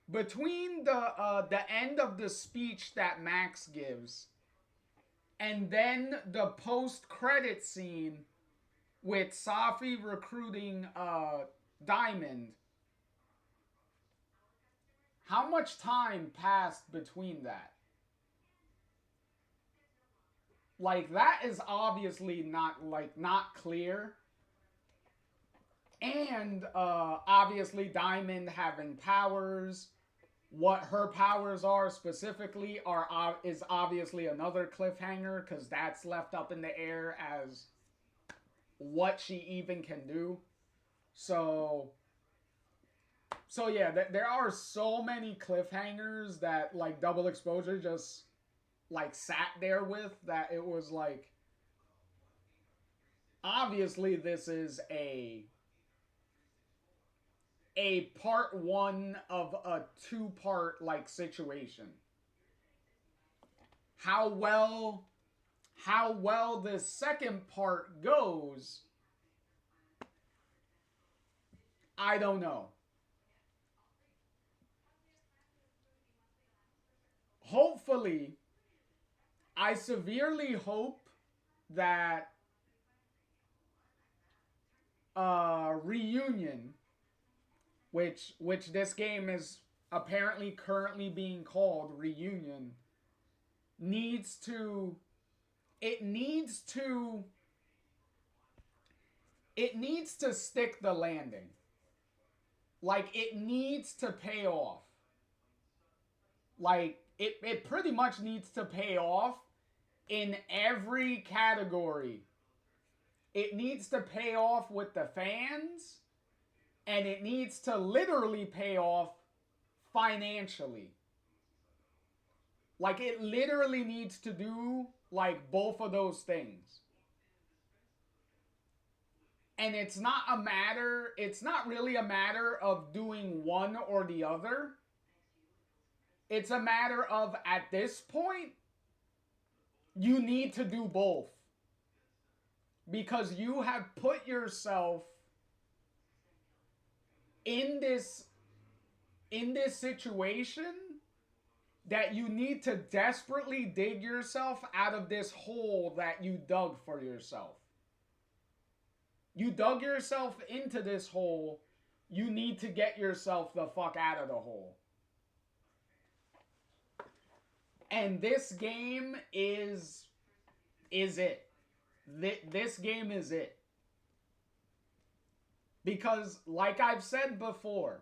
the end of the speech that Max gives and then the post-credit scene with Safi recruiting Diamond? How much time passed between that? Like, that is obviously not clear. And obviously Diamond having powers, what her powers are specifically is obviously another cliffhanger, because that's left up in the air as what she even can do. So yeah, there are so many cliffhangers that like double exposure just like sat there with, that it was like obviously this is a part one of a two-part like situation. How well the second part goes, I don't know. Hopefully, I severely hope that Reunion, which this game is apparently currently being called Reunion, needs to it needs to it needs to stick the landing. Like, it needs to pay off. Like, it pretty much needs to pay off in every category. It needs to pay off with the fans, and it needs to literally pay off financially. Like, it literally needs to do like both of those things. And it's not really a matter of doing one or the other. It's a matter of, at this point, you need to do both. Because you have put yourself in this situation that you need to desperately dig yourself out of this hole that you dug for yourself. You dug yourself into this hole. You need to get yourself the fuck out of the hole. And this game is it. This game is it. Because like I've said before,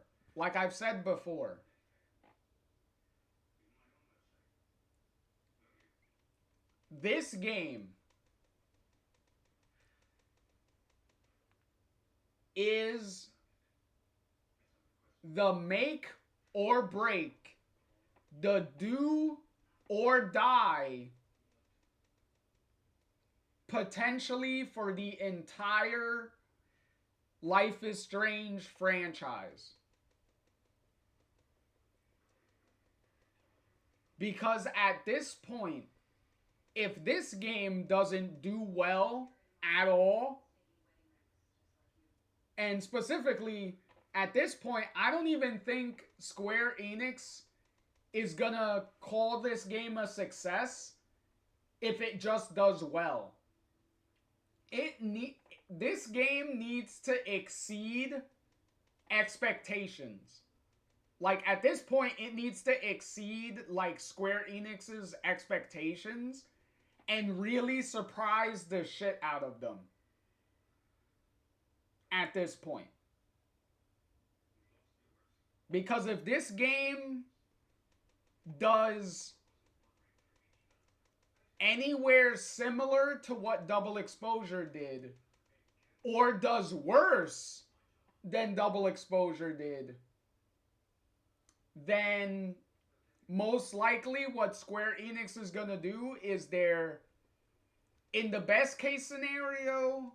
this game is the make or break, the do or die, potentially, for the entire Life is Strange franchise. Because at this point, if this game doesn't do well at all, and specifically at this point, I don't even think Square Enix is gonna call this game a success if it just does well. This game needs to exceed expectations. Like, at this point, it needs to exceed like Square Enix's expectations and really surprise the shit out of them. At this point. Because if this game does anywhere similar to what Double Exposure did, or does worse than Double Exposure did, then most likely what Square Enix is gonna do is in the best case scenario,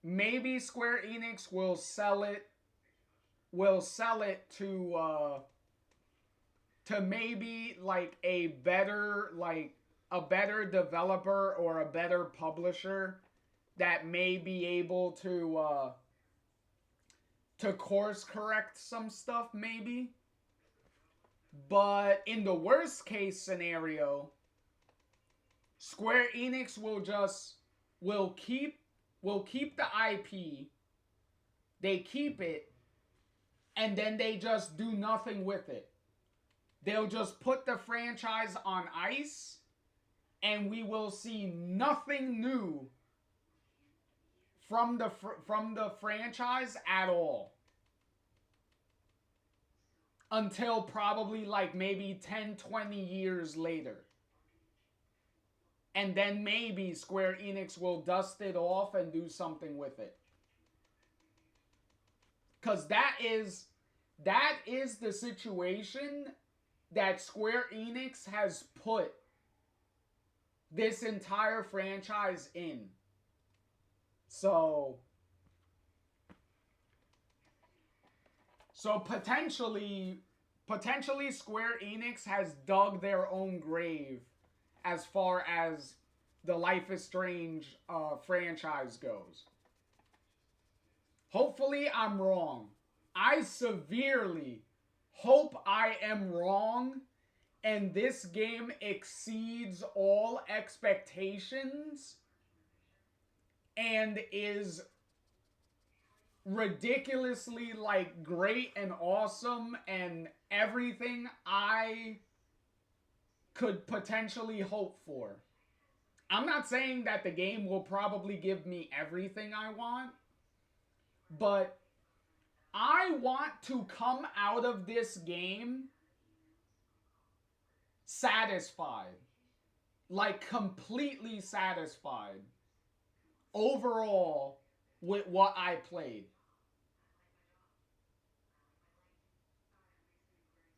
maybe Square Enix will sell it to maybe like a better developer or a better publisher that may be able to course correct some stuff, maybe. But in the worst case scenario, Square Enix will keep the IP. They keep it, and then they just do nothing with it. They'll just put the franchise on ice, and we will see nothing new from the franchise at all. Until probably like maybe 10, 20 years later. And then maybe Square Enix will dust it off and do something with it. Because that is the situation that Square Enix has put this entire franchise in. So potentially Square Enix has dug their own grave as far as the Life is Strange franchise goes. Hopefully I'm wrong. I severely hope I am wrong and this game exceeds all expectations and is ridiculously like great and awesome and everything I could potentially hope for. I'm not saying that the game will probably give me everything I want, but I want to come out of this game satisfied. Like completely satisfied overall with what I played.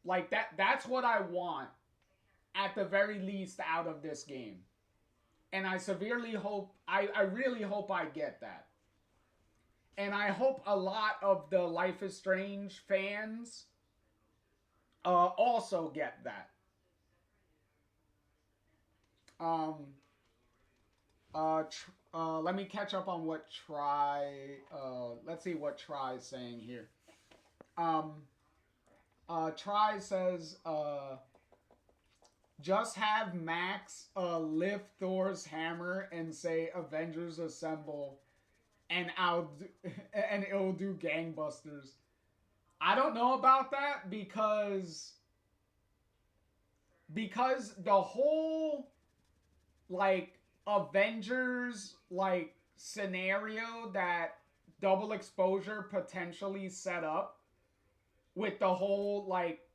Like that's what I want at the very least out of this game. And I severely hope I really hope I get that. And I hope a lot of the Life is Strange fans also get that. Um let me catch up on what Try let's see what Try's saying here. Um Try says just have Max lift Thor's hammer and say Avengers Assemble and and it'll do gangbusters. I don't know about that because the whole like Avengers like scenario that Double Exposure potentially set up with the whole like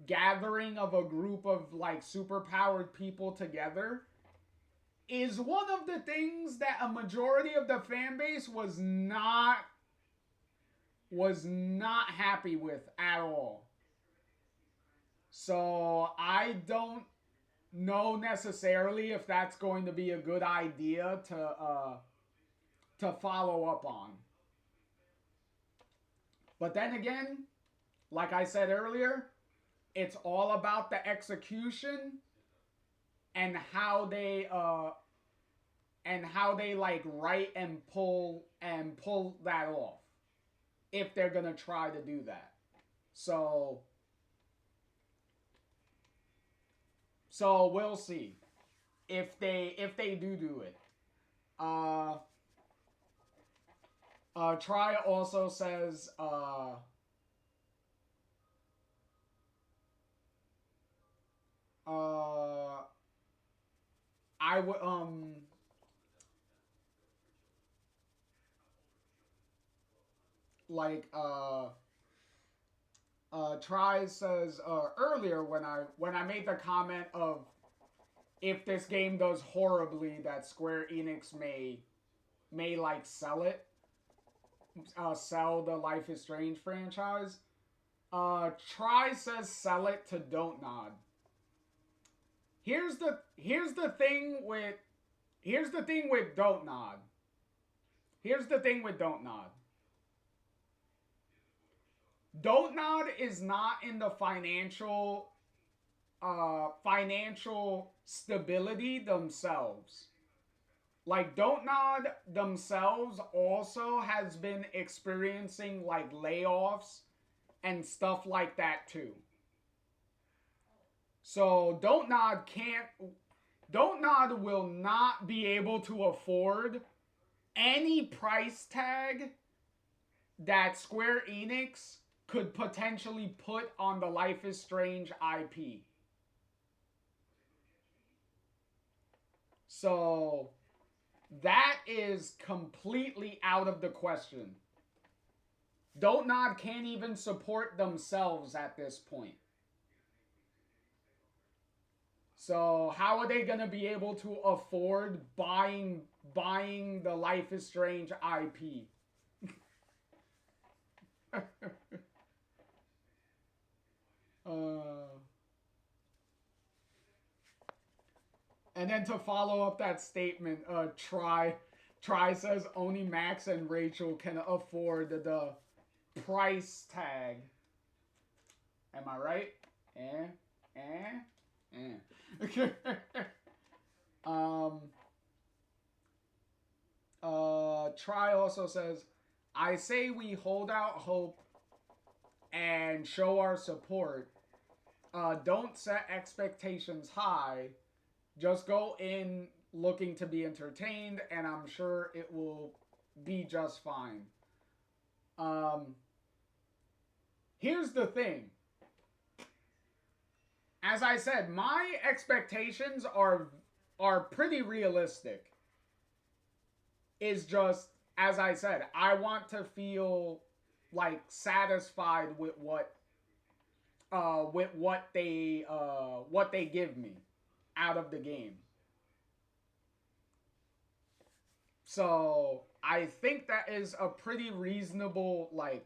gathering of a group of like superpowered people together is one of the things that a majority of the fan base was not happy with at all. So I don't know necessarily if that's going to be a good idea to follow up on. But then again, like I said earlier, it's all about the execution and how they like write and pull that off if they're gonna try to do that. So we'll see if they do it. Try also says I would like Try says earlier when I made the comment of if this game does horribly that Square Enix may like sell it, sell the Life is Strange franchise. Try says sell it to Don't Nod. Here's the thing with Don't Nod. Here's the thing with Don't Nod. Don't Nod is not in the financial stability themselves. Like Don't Nod themselves also has been experiencing like layoffs and stuff like that too. So Don't Nod will not be able to afford any price tag that Square Enix could potentially put on the Life is Strange IP. So that is completely out of the question. Don't Nod can't even support themselves at this point. So how are they going to be able to afford buying the Life is Strange IP? And And then to follow up that statement, Try says only Max and Rachel can afford the price tag. Am I right? Try also says, I say we hold out hope and show our support. Don't set expectations high. Just go in looking to be entertained, and I'm sure it will be just fine. Here's the thing. As I said, my expectations are pretty realistic. Is just, as I said, I want to feel like satisfied with what they give me out of the game. So I think that is a pretty reasonable like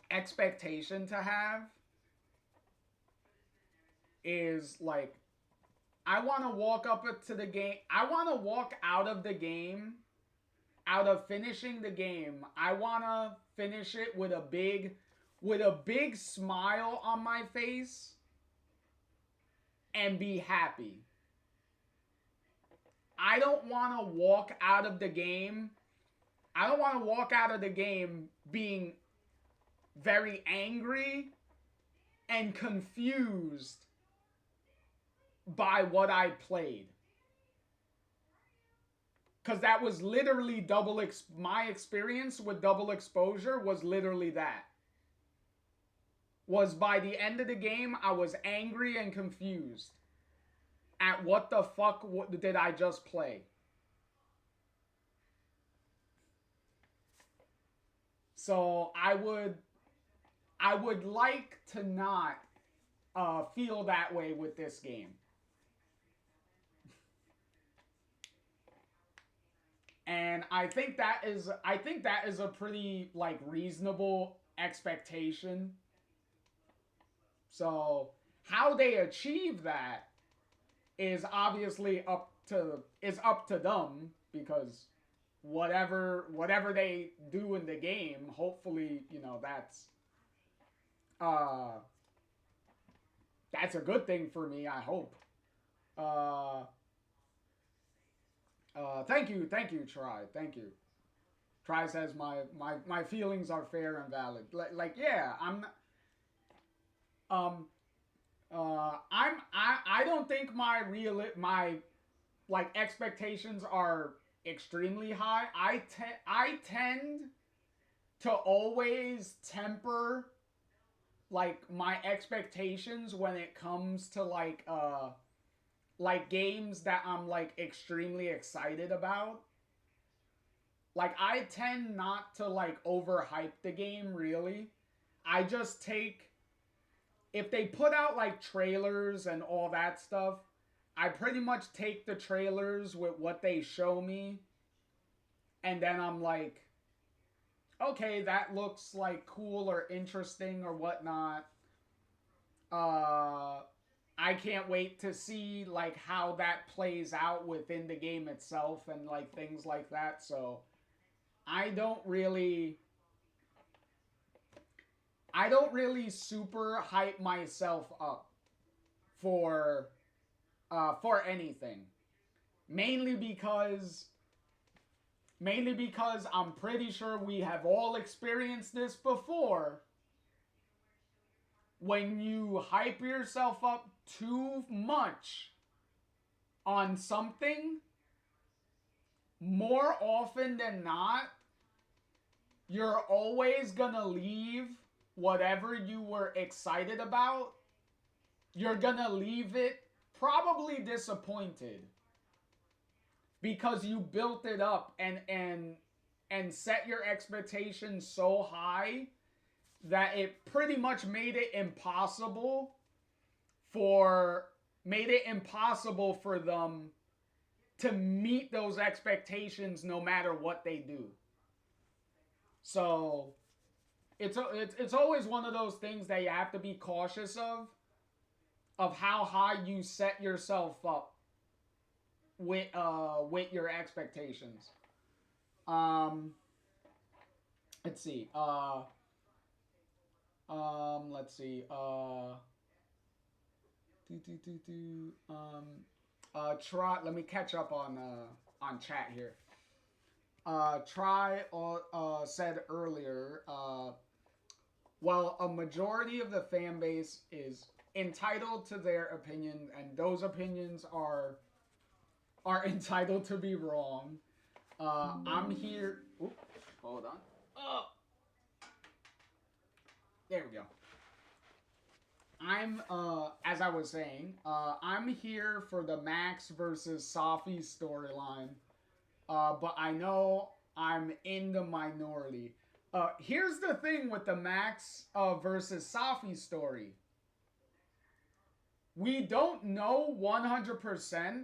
expectation to have. Is like, I want to walk up to the game. I want to walk out of the game, out of finishing the game. I want to finish it with a big smile on my face and be happy. I don't want to walk out of the game. I don't want to walk out of the game being very angry and confused by what I played. Because that was literally my experience with double exposure was literally that. Was by the end of the game, I was angry and confused at what the fuck did I just play. So I would like to not feel that way with this game. And I think that is a pretty like reasonable expectation. So how they achieve that is obviously up to them, because whatever they do in the game, hopefully, that's a good thing for me, I hope. Thank you, Try. Thank you. Try says my feelings are fair and valid. Yeah, I don't think my like expectations are extremely high. I tend to always temper like my expectations when it comes to like games that I'm like extremely excited about. Like I tend not to like overhype the game really. I just take, if they put out like trailers and all that stuff, I pretty much take the trailers with what they show me, and then I'm like, okay, that looks like cool or interesting or whatnot. I can't wait to see like how that plays out within the game itself and like things like that. So I don't really super hype myself up for anything. Mainly because I'm pretty sure we have all experienced this before. When you hype yourself up too much on something, more often than not, you're always gonna leave whatever you were excited about, you're gonna leave it probably disappointed. Because you built it up and set your expectations so high that it pretty much made it impossible for them to meet those expectations no matter what they do. So it's always one of those things that you have to be cautious of how high you set yourself up with your expectations. Um, let's see. Let's see. Try. Let me catch up on chat here. Try said earlier. Well, a majority of the fan base is entitled to their opinion, and those opinions are entitled to be wrong. I'm here. Oop, hold on. Oh, there we go. I'm as I was saying, I'm here for the Max versus Safi storyline. But I know I'm in the minority. Here's the thing with the Max versus Safi story. We don't know 100%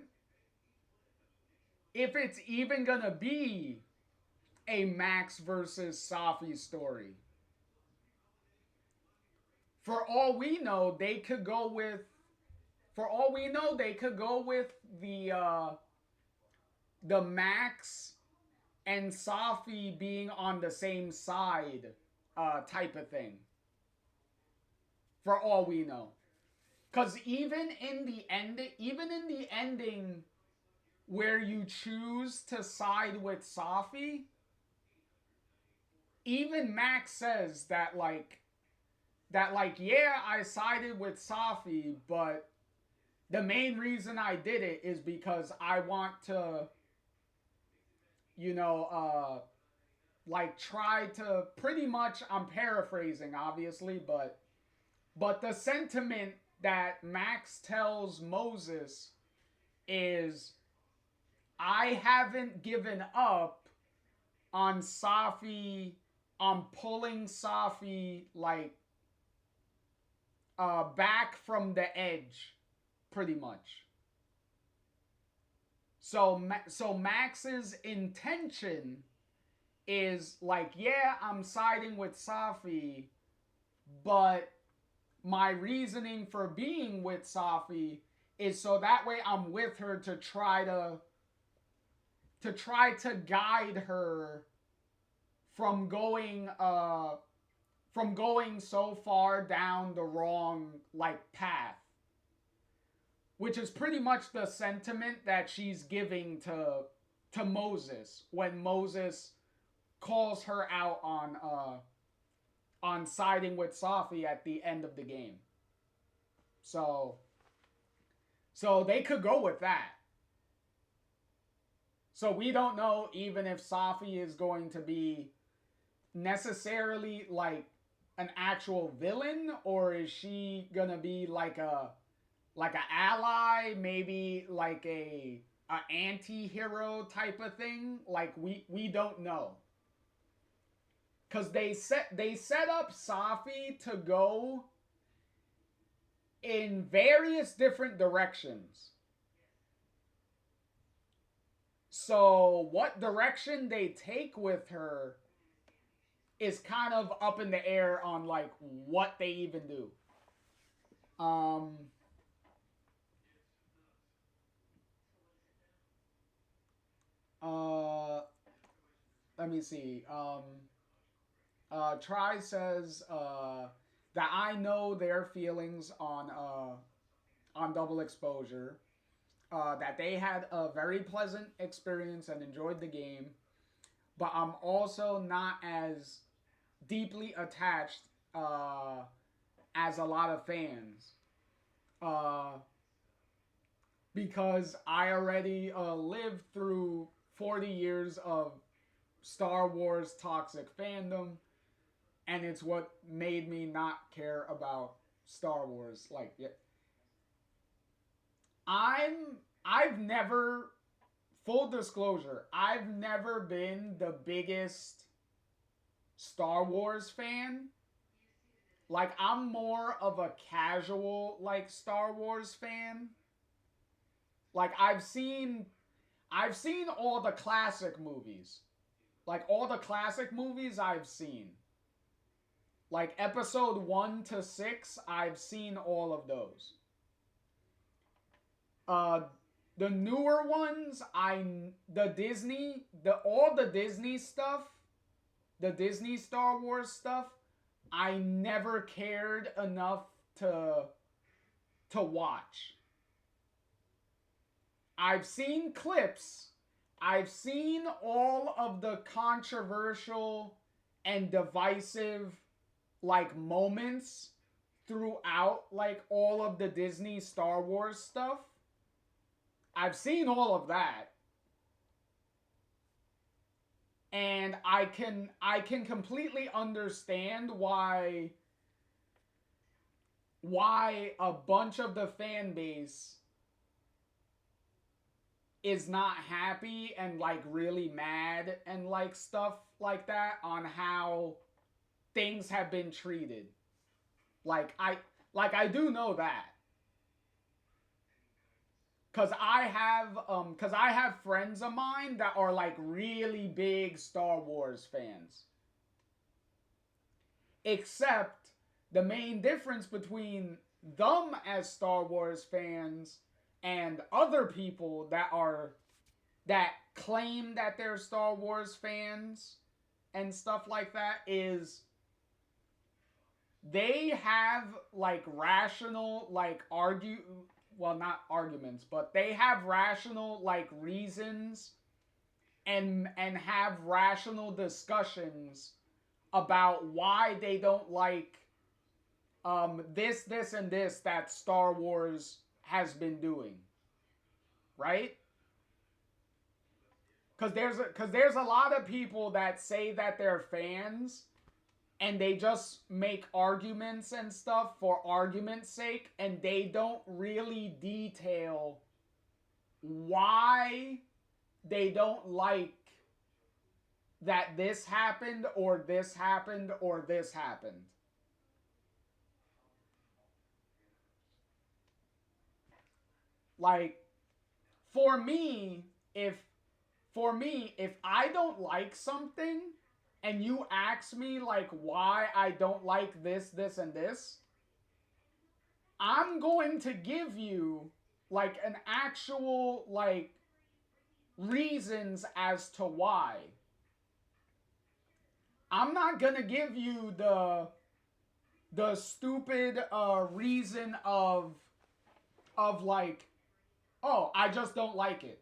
if it's even gonna be a Max versus Safi story. For all we know, they could go with. For all we know, they could go with the Max and Safi being on the same side, type of thing. For all we know, because even in the ending, where you choose to side with Safi, even Max says that yeah, I sided with Safi, but the main reason I did it is because I want to, you know, try to pretty much, I'm paraphrasing obviously, but the sentiment that Max tells Moses is, I haven't given up on Safi, on pulling Safi back from the edge, pretty much. So Max's intention is yeah, I'm siding with Safi, but my reasoning for being with Safi is so that way I'm with her to try to guide her from going so far down the wrong path, which is pretty much the sentiment that she's giving to Moses when Moses calls her out on siding with Safi at the end of the game. So they could go with that. So we don't know even if Safi is going to be necessarily an actual villain, or is she gonna be like a ally, maybe a anti-hero type of thing. We don't know, because they set up Safi to go in various different directions. So what direction they take with her is kind of up in the air on what they even do. Let me see. Try says that I know their feelings on double exposure. That they had a very pleasant experience and enjoyed the game, but I'm also not as deeply attached as a lot of fans. Because I already lived through 40 years of Star Wars toxic fandom, and it's what made me not care about Star Wars. I've never, full disclosure, I've never been the biggest Star Wars fan. I'm more of a casual Star Wars fan. I've seen all the classic movies. All the classic movies I've seen. Episode 1 to 6, I've seen all of those. The newer ones, the Disney, all the Disney stuff, the Disney Star Wars stuff, I never cared enough to watch. I've seen clips. I've seen all of the controversial and divisive like moments throughout like all of the Disney Star Wars stuff. I've seen all of that. And I can completely understand why a bunch of the fan base is not happy and like really mad and like stuff like that on how things have been treated. I do know that. Cause I have friends of mine that are like really big Star Wars fans. Except the main difference between them as Star Wars fans and other people that claim that they're Star Wars fans and stuff like that is they have like rational like argue well not arguments but they have rational like reasons and have rational discussions about why they don't like this and this that Star Wars has been doing, right? Because there's a lot of people that say that they're fans and they just make arguments and stuff for argument's sake and they don't really detail why they don't like that this happened or this happened or this happened. Like for me, if if I don't like something and you ask me like why I don't like this and this, I'm going to give you like an actual like reasons as to why. I'm not going to give you the stupid reason of like, oh, I just don't like it.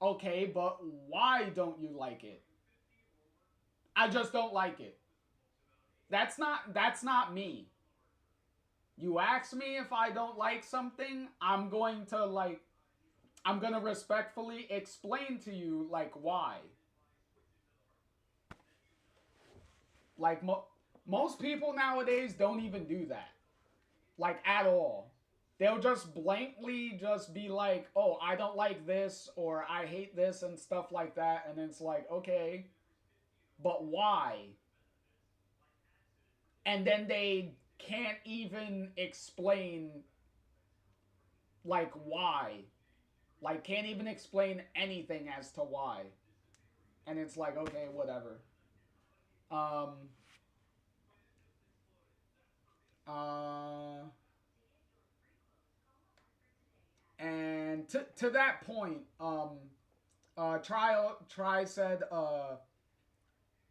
Okay, but why don't you like it? I just don't like it. That's not me. You ask me if I don't like something, I'm going to respectfully explain to you like why. Like most people nowadays don't even do that. Like at all. They'll just blankly just be like, "Oh, I don't like this," or "I hate this," and stuff like that, and it's like, "Okay, but why?" And then they can't even explain like why. Like can't even explain anything as to why. And it's like, "Okay, whatever." Um uh and to that point, try said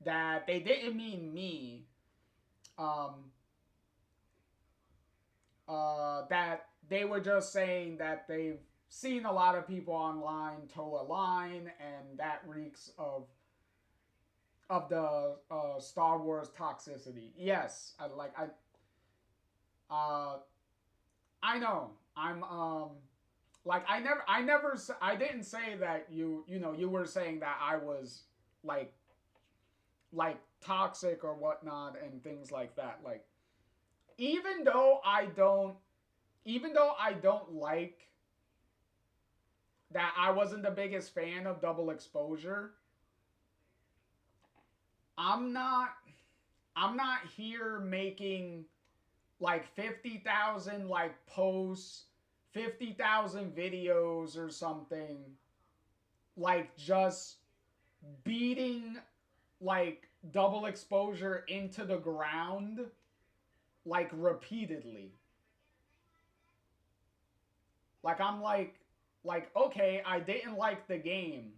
that they didn't mean me. Um, that they were just saying that they've seen a lot of people online toe a line, and that reeks of the Star Wars toxicity. Yes, uh I know. I didn't say that you were saying that I was like like toxic or whatnot and things like that. Like even though I don't even though I don't like that I wasn't the biggest fan of Double Exposure, I'm not I'm not here making like 50,000 like posts, 50,000 videos or something like just beating like Double Exposure into the ground like repeatedly. Like I'm like like, okay, I didn't like the game,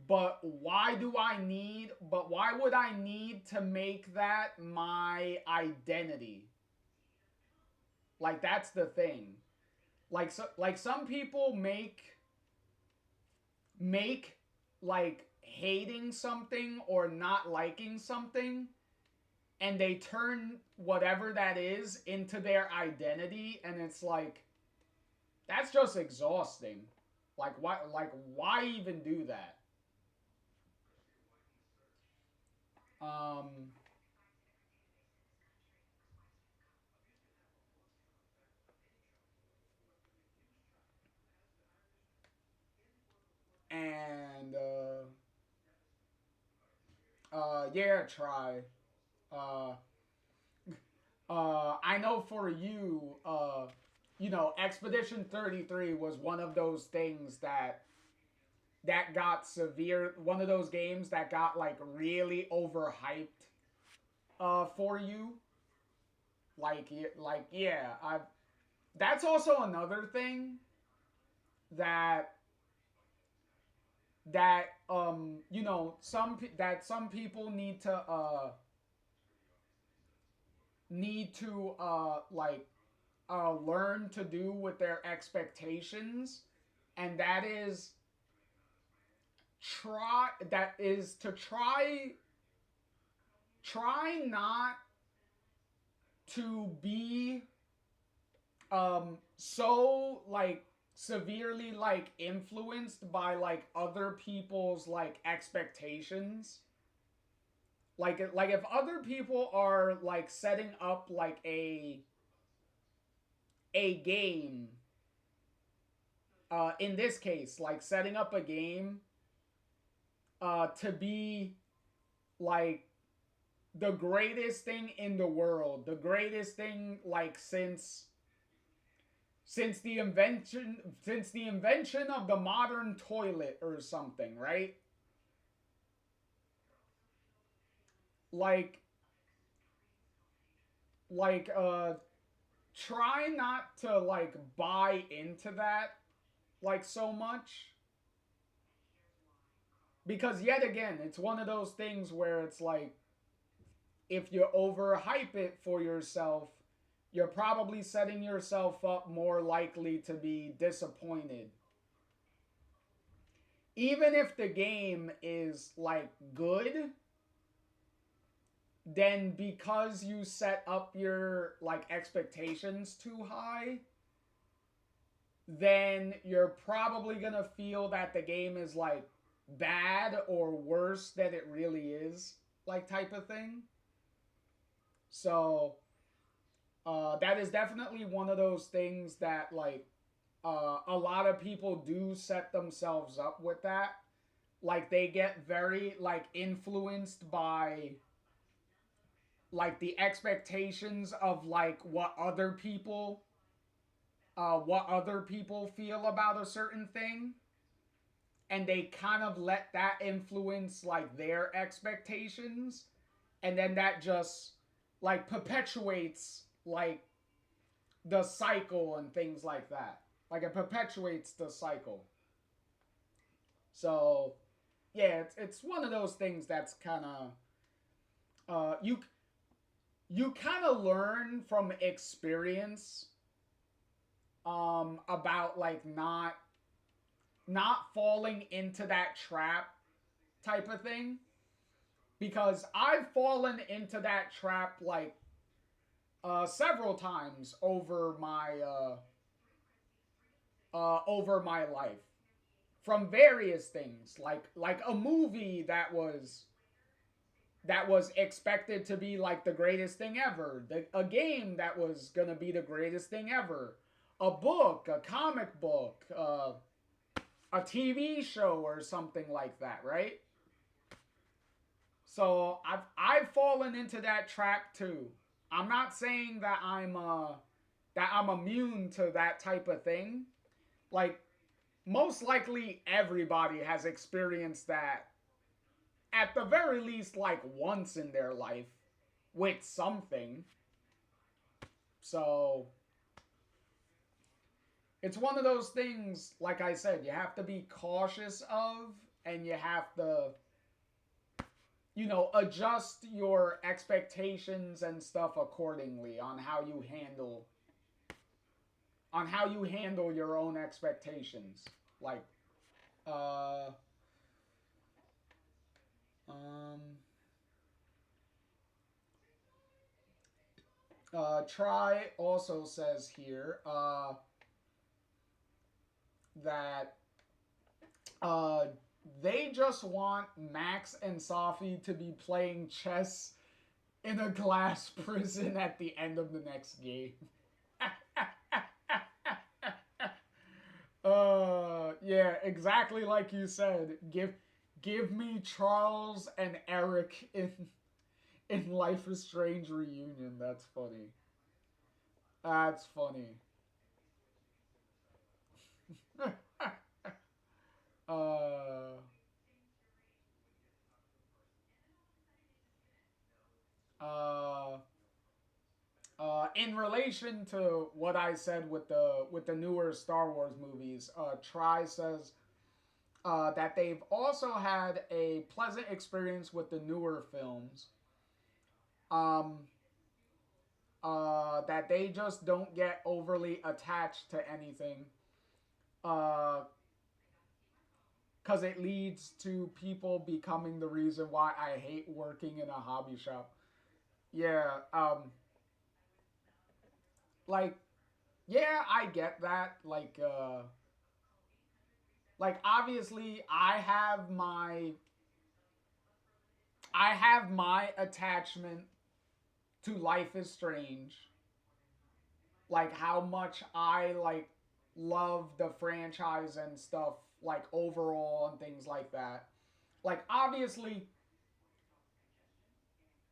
but why would I need to make that my identity? Like, that's the thing. Like some people make like hating something or not liking something, and they turn whatever that is into their identity, and it's like, that's just exhausting. Why even do that? Um and yeah, try. Uh I know for you, Expedition 33 was one of those things that got severe, one of those games that got like really overhyped for you. Like yeah, I that's also another thing that some people need to learn to do with their expectations, and that is to try not to be so like severely like influenced by like other people's like expectations. Like if other people are like setting up like a game, in this case like setting up a game to be like the greatest thing in the world, the greatest thing like since the invention of the modern toilet or something, right? Like like try not to like buy into that like so much, because yet again, it's one of those things where it's like, if you overhype it for yourself, you're probably setting yourself up more likely to be disappointed. Even if the game is like good, then because you set up your like expectations too high, then you're probably gonna feel that the game is like bad or worse than it really is, like type of thing. So that is definitely one of those things that like a lot of people do set themselves up with that. Like they get very like influenced by like the expectations of like what other people feel about a certain thing, and they kind of let that influence like their expectations, and then that just like perpetuates like the cycle and things like that. Like it perpetuates the cycle. So yeah, it's one of those things that's kind of you kind of learn from experience about like not falling into that trap type of thing, because I've fallen into that trap like several times over my life, from various things, like a movie that was expected to be like the greatest thing ever, a game that was gonna be the greatest thing ever, a book, a comic book, a TV show or something like that, right? So I've fallen into that trap too. I'm not saying that I'm immune to that type of thing. Like most likely everybody has experienced that at the very least like once in their life with something. So it's one of those things, like I said, you have to be cautious of, and you have to, adjust your expectations and stuff accordingly on how you handle your own expectations. Like, uh, um, Try also says here that uh, they just want Max and Safi to be playing chess in a glass prison at the end of the next game. Yeah, exactly like you said. Give me Charles and Eric in Life is Strange reunion. That's funny. That's funny. uh, uh, in relation to what I said with the newer Star Wars movies, Try says that they've also had a pleasant experience with the newer films. Um, that they just don't get overly attached to anything. Because it leads to people becoming the reason why I hate working in a hobby shop. Yeah, like, yeah, I get that. Like obviously, I have my attachment to Life is Strange, like how much I like love the franchise and stuff, like overall and things like that. Like obviously,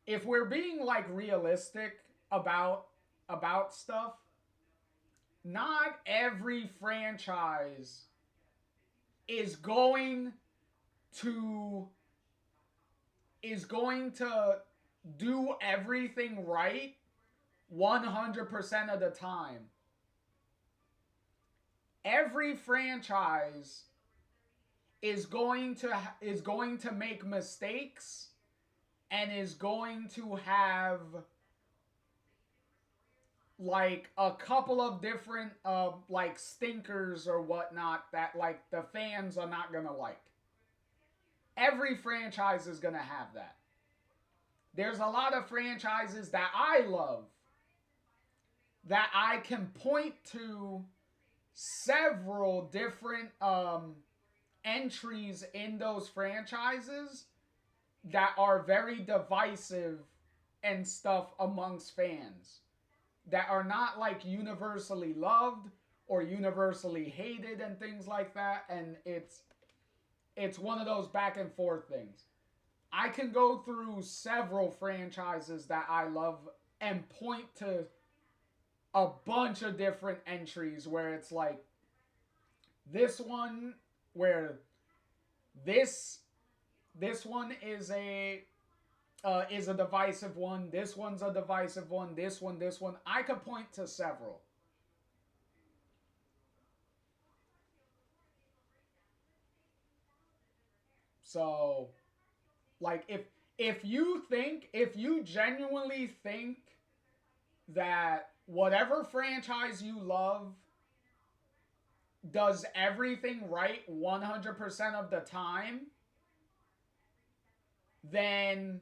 if we're being like realistic about stuff, not every franchise is going to is going to do everything right 100% of the time. Every franchise is going to make mistakes and is going to have like a couple of different like stinkers or whatnot that like the fans are not gonna like. Every franchise is gonna have that. There's a lot of franchises that I love that I can point to several different entries in those franchises that are very divisive and stuff amongst fans, that are not like universally loved or universally hated and things like that. And it's one of those back and forth things. I can go through several franchises that I love and point to a bunch of different entries where it's like this one where this this one is a divisive one. This one's a divisive one. This one. I could point to several. So, like, if you genuinely think that whatever franchise you love does everything right 100% of the time, then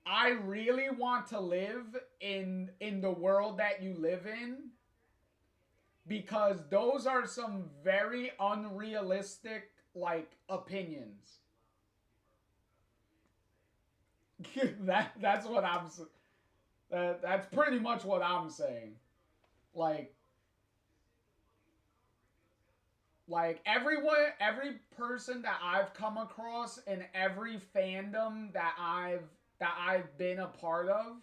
I really want to live in the world that you live in, because those are some very unrealistic like opinions. That's what that's pretty much what I'm saying. Like every person that I've come across in every fandom that I've been a part of,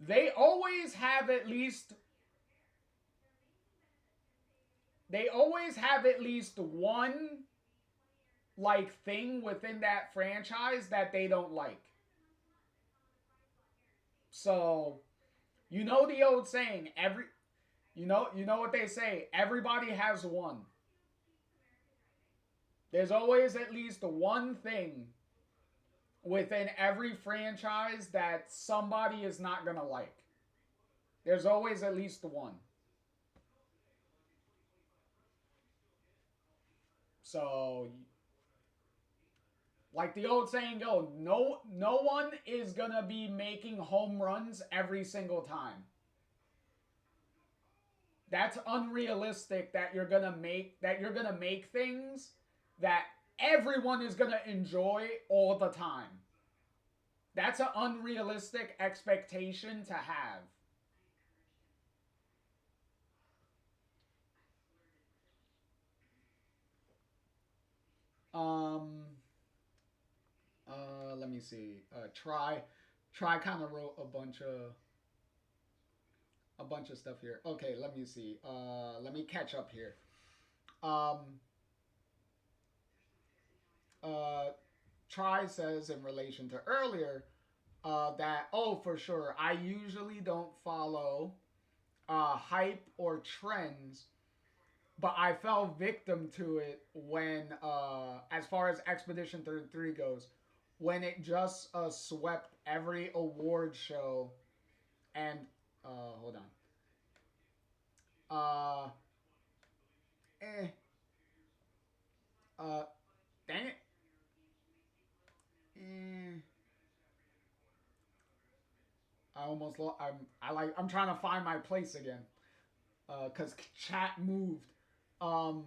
they always have at least they always have at least one like thing within that franchise that they don't like. So, You know the old saying, you know what they say, everybody has one. There's always at least one thing within every franchise that somebody is not going to like. There's always at least one. So, like the old saying goes, no one is going to be making home runs every single time. That's unrealistic that you're going to make things that everyone is going to enjoy all the time. That's an unrealistic expectation to have. Um, let me see. Try kind of wrote a bunch of stuff here. Okay, let me see. Let me catch up here. Um, uh, Try says in relation to earlier that for sure I usually don't follow hype or trends, but I fell victim to it when, as far as Expedition 33 goes, when it just swept every award show and hold on, eh, uh, dang it, eh, I'm trying to find my place again, cause chat moved, um,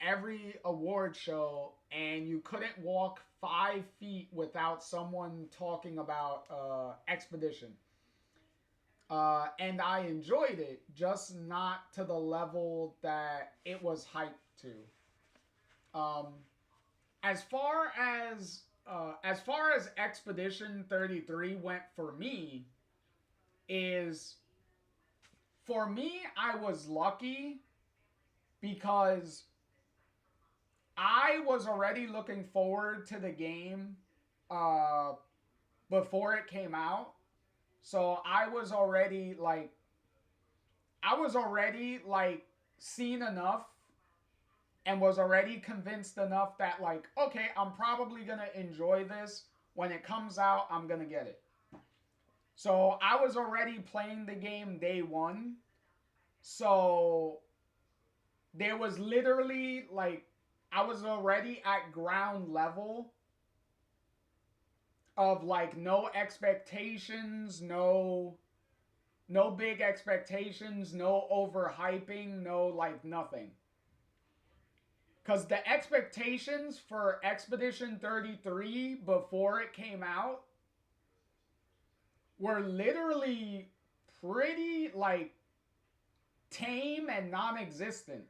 every award show, and you couldn't walk 5 feet without someone talking about Expedition. And I enjoyed it, just not to the level that it was hyped to. As far as far as Expedition 33 went for me, is for me I was lucky because I was already looking forward to the game uh, before it came out. So I was already like seen enough and was already convinced enough that like okay, I'm probably going to enjoy this when it comes out. I'm going to get it. So I was already playing the game day 1. So there was literally like I was already at ground level of like no expectations, no big expectations, no overhyping, no like nothing. Cuz the expectations for Expedition 33 before it came out were literally pretty like tame and non-existent.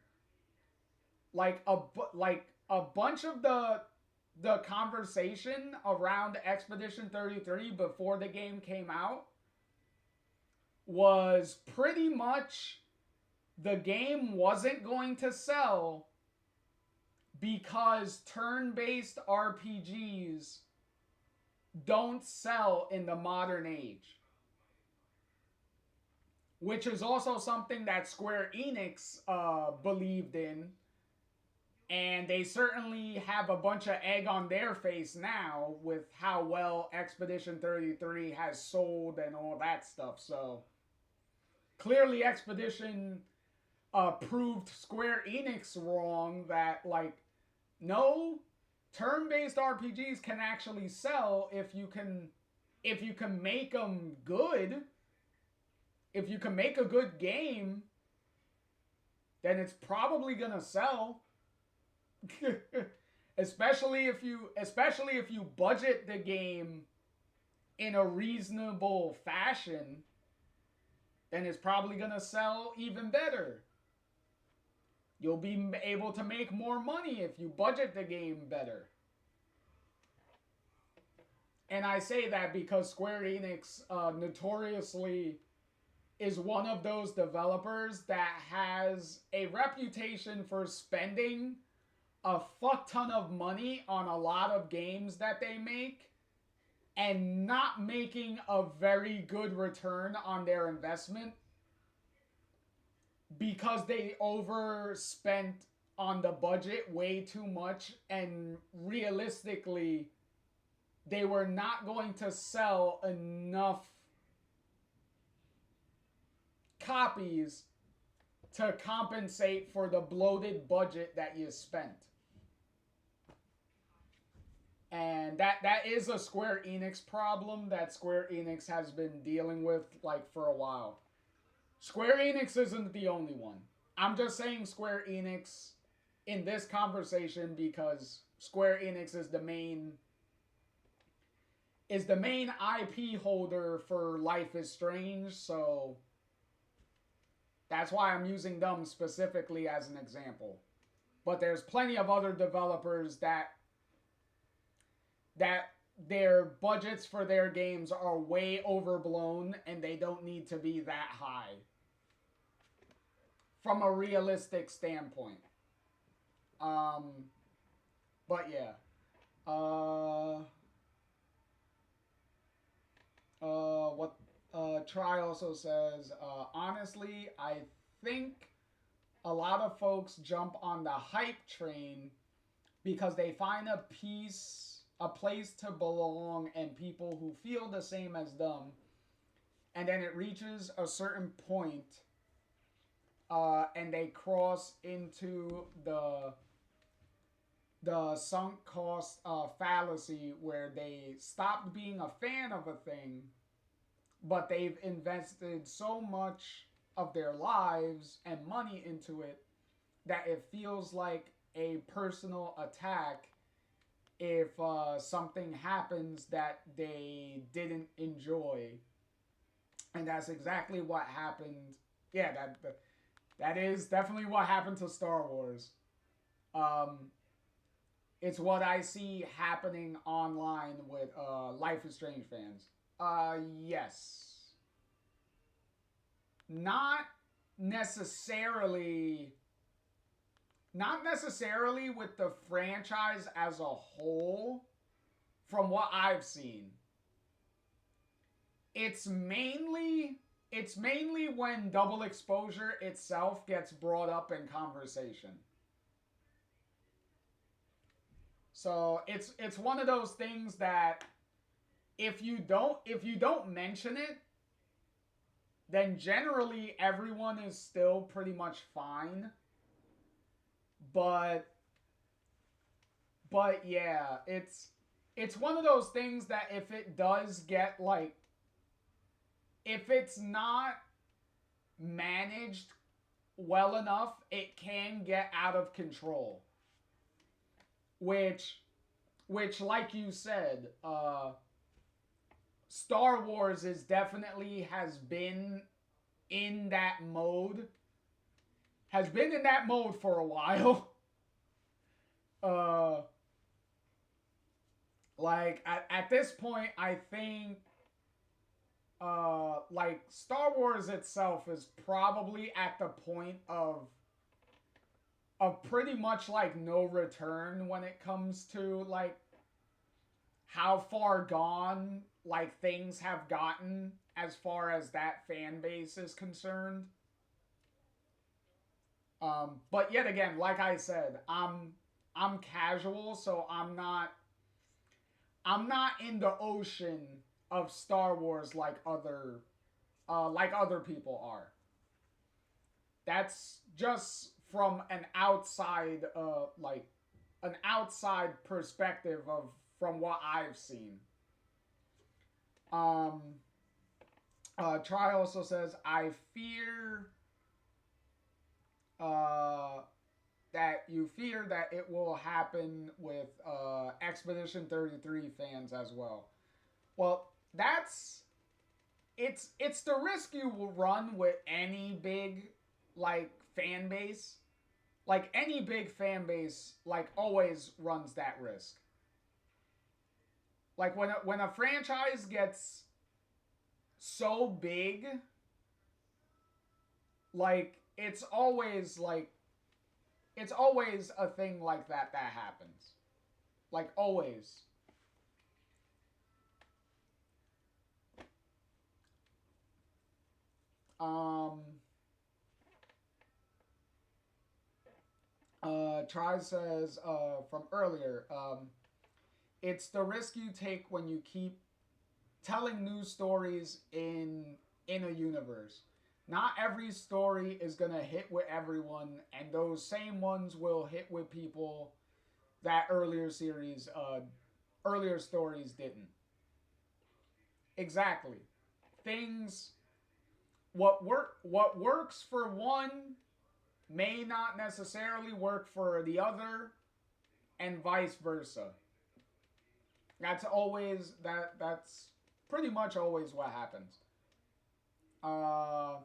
Like a bunch of the conversation around Expedition 33 before the game came out was pretty much the game wasn't going to sell because turn-based RPGs don't sell in the modern age. Which is also something that Square Enix believed in. And they certainly have a bunch of egg on their face now with how well Expedition 33 has sold and all that stuff. So clearly Expedition proved Square Enix wrong that like no, turn-based RPGs can actually sell if you can make them good. If you can make a good game, then it's probably going to sell. especially if you budget the game in a reasonable fashion, then it's probably going to sell even better. You'll be able to make more money if you budget the game better. And I say that because Square Enix notoriously is one of those developers that has a reputation for spending a fuck ton of money on a lot of games that they make and not making a very good return on their investment because they overspent on the budget way too much, and realistically they were not going to sell enough copies to compensate for the bloated budget that you spent. And that is a Square Enix problem that Square Enix has been dealing with like for a while. Square Enix isn't the only one. I'm just saying Square Enix in this conversation because Square Enix is the main IP holder for Life is Strange, so that's why I'm using them specifically as an example. But there's plenty of other developers that their budgets for their games are way overblown and they don't need to be that high from a realistic standpoint. But yeah. What Try also says, honestly, I think a lot of folks jump on the hype train because they find a place to belong, and people who feel the same as them, and then it reaches a certain point, and they cross into the sunk cost fallacy where they stopped being a fan of a thing, but they've invested so much of their lives and money into it that it feels like a personal attack if something happens that they didn't enjoy. And that's exactly what happened. Yeah, that is definitely what happened to Star Wars. It's what I see happening online with Life is Strange fans. Yes. Not necessarily with the franchise as a whole, from what I've seen. It's mainly when Double Exposure itself gets brought up in conversation. So it's one of those things that if you don't mention it, then generally everyone is still pretty much fine. But yeah, it's one of those things that if it does get like, if it's not managed well enough, it can get out of control. Which like you said, Star Wars has been in that mode. Has been in that mode for a while. Like at this point, I think like Star Wars itself is probably at the point of pretty much like no return when it comes to like how far gone like things have gotten as far as that fan base is concerned. But yet again, like I said, I'm casual, so I'm not in the ocean of Star Wars like other people are. That's just from an outside perspective of from what I've seen. Try also says, I fear that you fear that it will happen with Expedition 33 fans as well. Well, it's the risk you will run with any big like fan base. Like any big fan base like always runs that risk. Like when a franchise gets so big, like it's always a thing like that happens. Like always. Um, Try says from earlier, it's the risk you take when you keep telling new stories in a universe. Not every story is gonna hit with everyone, and those same ones will hit with people that earlier stories didn't. Exactly. Things what works for one may not necessarily work for the other, and vice versa. That's pretty much always what happens. Uh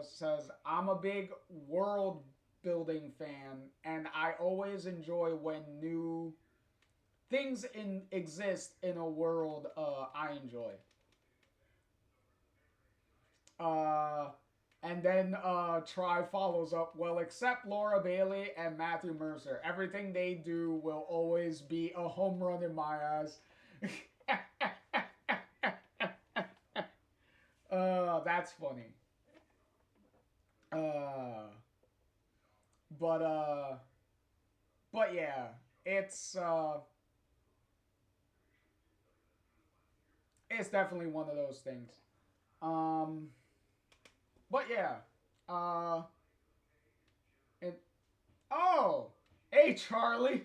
says I'm a big world building fan, and I always enjoy when new things exist in a world I enjoy. Uh, and then Try follows up. Well, except Laura Bailey and Matthew Mercer, everything they do will always be a home run in my eyes. That's funny. Uh, but uh, but yeah, it's definitely one of those things. Um, but yeah, uh, it, oh, hey Charlie,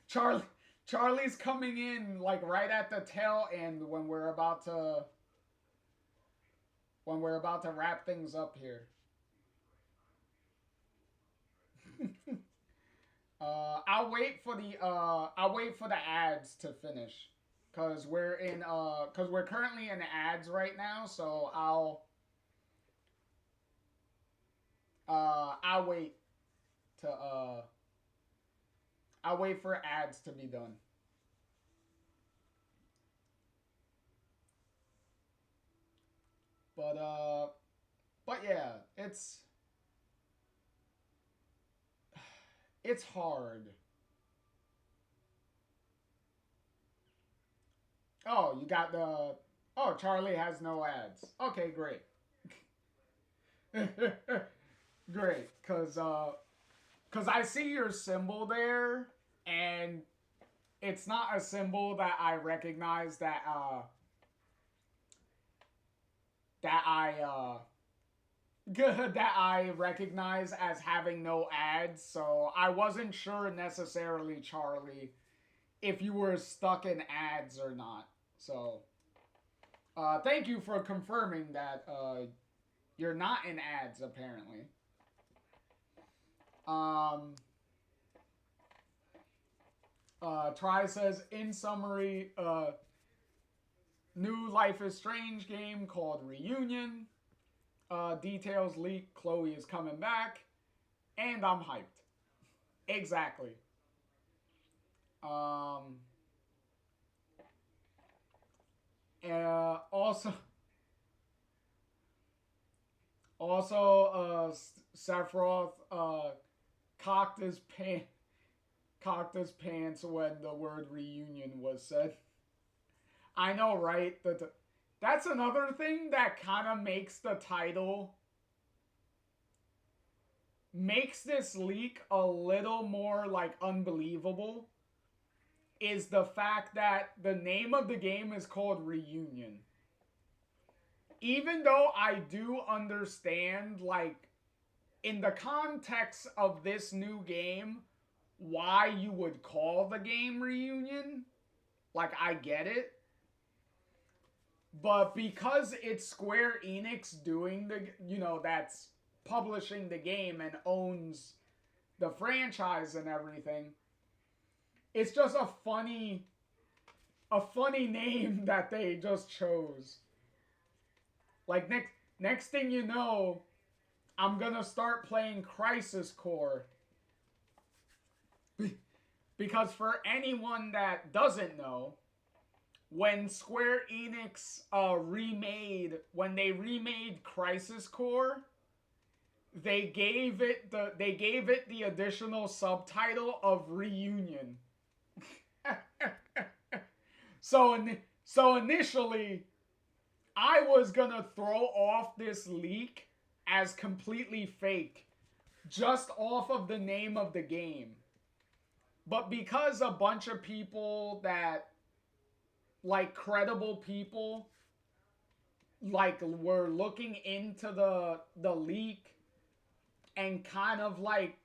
Charlie, Charlie's coming in like right at the tail end when we're about to wrap things up here. I'll wait for the ads to finish, cause we're currently in ads right now. So I'll wait to I'll wait for ads to be done. But uh, but yeah, it's hard. Oh, you got the oh Charlie has no ads. Okay, great. Great, cause I see your symbol there, and it's not a symbol that I recognize that I that I recognize as having no ads. So I wasn't sure necessarily, Charlie, if you were stuck in ads or not. So thank you for confirming that you're not in ads apparently. Um, Try says in summary, new Life is Strange game called Reunion. Details leak. Chloe is coming back, and I'm hyped. Exactly. Um, also, Sephiroth cocked his pants when the word reunion was said. I know, right? That's another thing that kind of makes this leak a little more like unbelievable, is the fact that the name of the game is called Reunion. Even though I do understand, like, in the context of this new game, why you would call the game Reunion, like, I get it. But because it's Square Enix doing that's publishing the game and owns the franchise and everything, it's just a funny name that they just chose. Like next thing you know, I'm gonna start playing Crisis Core. Because for anyone that doesn't know, when Square Enix when they remade Crisis Core, they gave it the additional subtitle of Reunion. so So initially, I was gonna throw off this leak as completely fake, just off of the name of the game. But because a bunch of people that, like credible people, like were looking into the leak and kind of like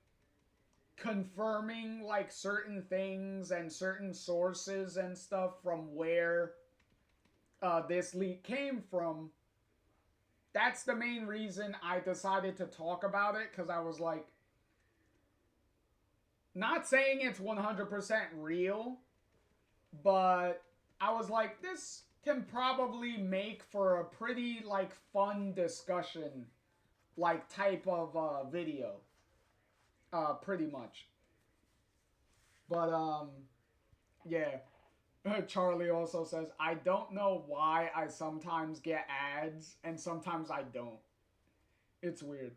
confirming like certain things and certain sources and stuff from where this leak came from, that's the main reason I decided to talk about it, because I was like, not saying it's 100% real, but I was like, this can probably make for a pretty like fun discussion like type of video, pretty much. But yeah. Charlie also says, I don't know why I sometimes get ads and sometimes I don't. It's weird.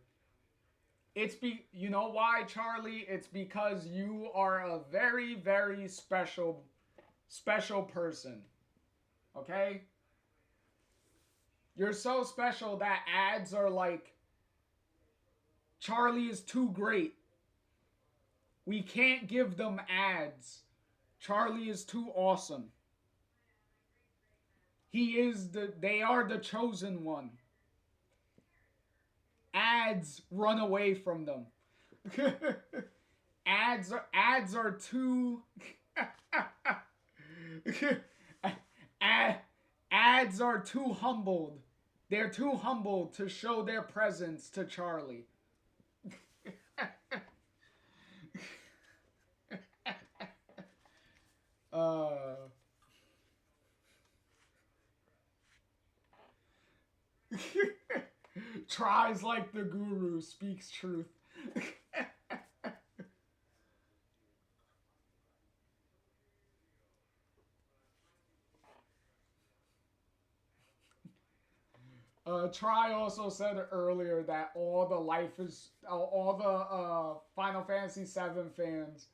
You know why, Charlie? It's because you are a very, very special person. Okay? You're so special that ads are like, Charlie is too great. We can't give them ads. Charlie is too awesome. They are the chosen one. Ads run away from them. ads are too ads are too humbled. They're too humble to show their presence to Charlie. uh Tries like the guru, speaks truth. Try also said earlier that all the Final Fantasy VII fans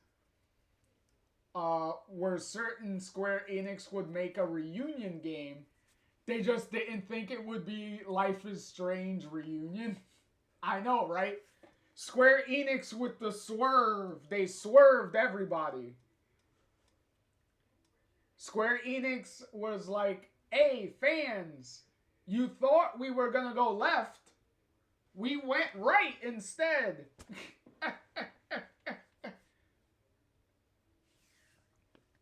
were certain Square Enix would make a reunion game. They just didn't think it would be Life is Strange reunion. I know, right? Square Enix with the swerve. They swerved everybody. Square Enix was like, hey, fans, you thought we were gonna go left. We went right instead.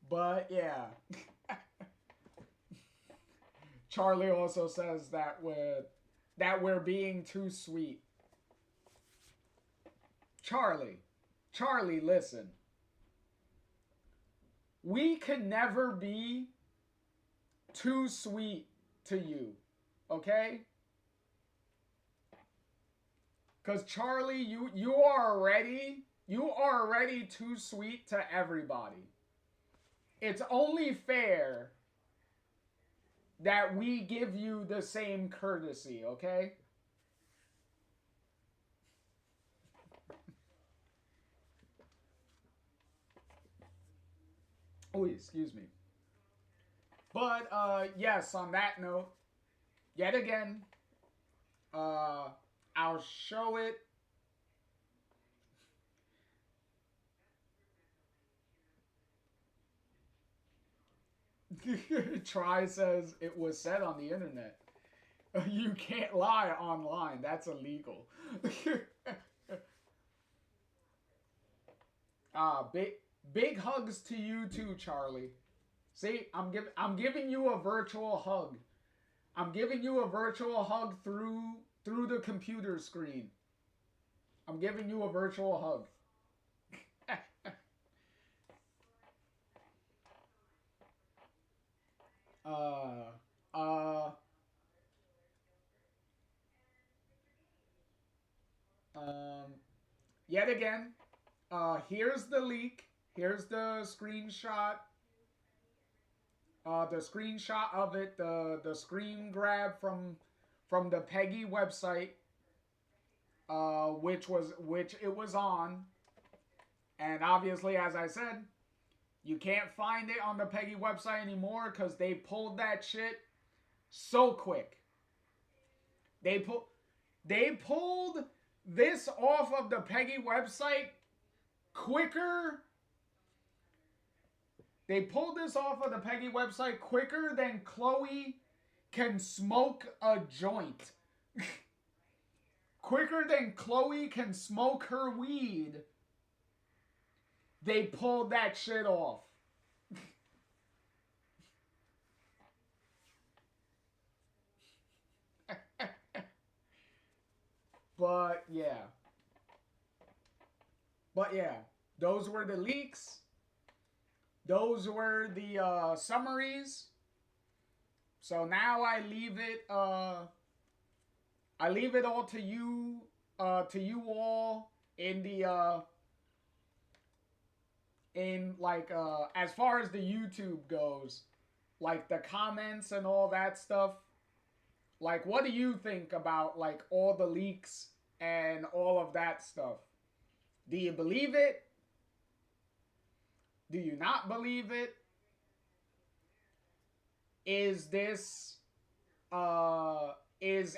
But yeah. Charlie also says that we're being too sweet. Charlie, listen. We can never be too sweet to you, okay? Because Charlie, you are already too sweet to everybody. It's only fair that we give you the same courtesy, okay? Oh, excuse me. But yes, on that note, yet again, I'll show it. Try says it was said on the internet. You can't lie online. That's illegal. Big hugs to you too, Charlie. See, I'm giving you a virtual hug. I'm giving you a virtual hug through the computer screen. I'm giving you a virtual hug. uh uh um Yet again, here's the leak. Here's the screenshot of it, the screen grab from the Peggy website, which it was on, and obviously, as I said, You can't find it on the Peggy website anymore because they pulled that shit so quick. They pulled this off of the Peggy website quicker. They pulled this off of the Peggy website quicker than Chloe can smoke a joint. Quicker than Chloe can smoke her weed. They pulled that shit off. But yeah. Those were the leaks. Those were the summaries. So now I leave it all to you all in the as far as the YouTube goes, like the comments and all that stuff. Like, what do you think about like all the leaks and all of that stuff? Do you believe it? Do you not believe it? Is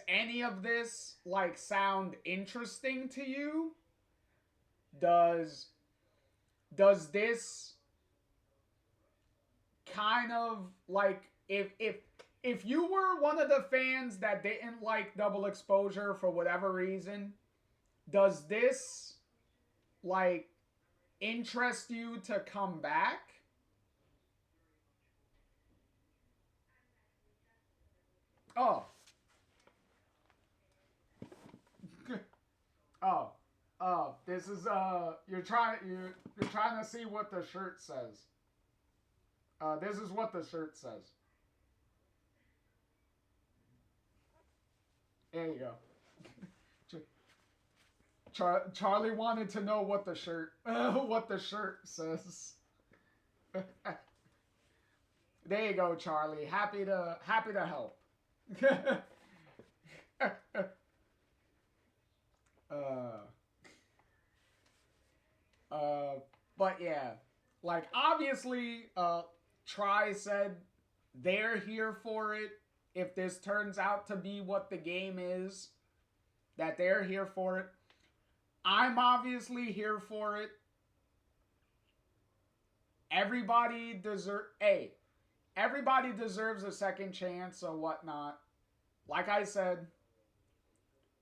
any of this like sound interesting to you? Does this kind of like if you were one of the fans that didn't like Double Exposure for whatever reason, does this like interest you to come back? Oh. Oh. Oh, this is you're trying to see what the shirt says. This is what the shirt says. There you go. Charlie wanted to know what the shirt says. There you go, Charlie. Happy to help. But yeah, like obviously, Try said they're here for it. If this turns out to be what the game is, that they're here for it. I'm obviously here for it. Everybody deserves a second chance or whatnot. Like I said,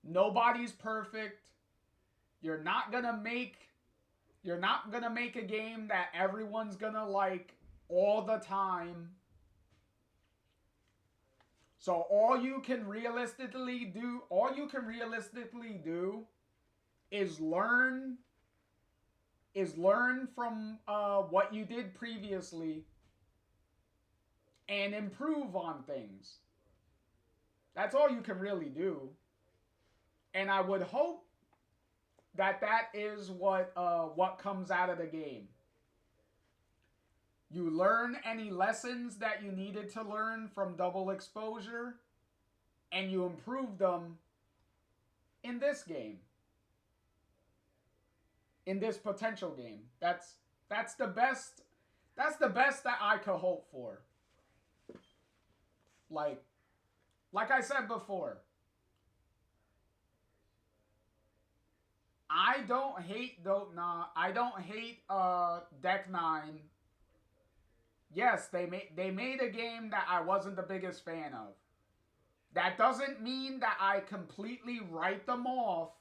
nobody's perfect. You're not gonna make a game that everyone's gonna like all the time. So all you can realistically do is learn from what you did previously and improve on things. That's all you can really do. And I would hope that is what comes out of the game. You learn any lessons that you needed to learn from Double Exposure, and you improve them in this game. In this potential game. That's the best that I could hope for. Like I said before, I don't hate Deck 9. Yes, they made a game that I wasn't the biggest fan of. That doesn't mean that I completely write them off.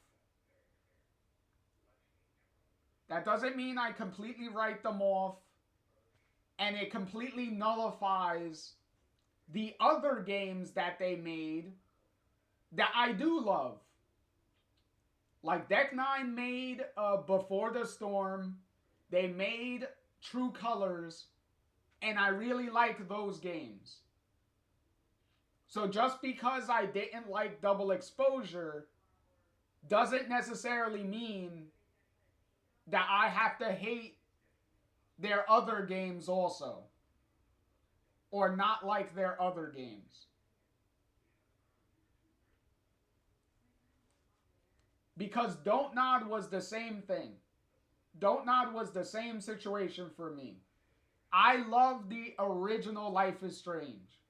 That doesn't mean I completely write them off and it completely nullifies the other games that they made that I do love. Like Deck 9 made Before the Storm. They made True Colors. And I really like those games. So just because I didn't like Double Exposure doesn't necessarily mean that I have to hate their other games also. Or not like their other games. Because Don't Nod was the same thing. Don't Nod was the same situation for me. I love the original Life is Strange.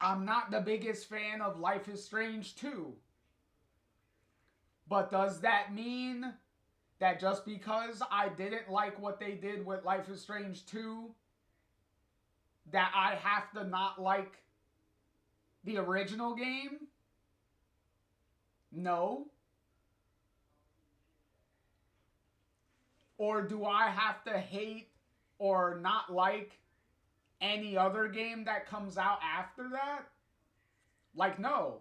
I'm not the biggest fan of Life is Strange 2. But does that mean that just because I didn't like what they did with Life is Strange 2, that I have to not like the original game? No. Or do I have to hate or not like any other game that comes out after that? Like, no.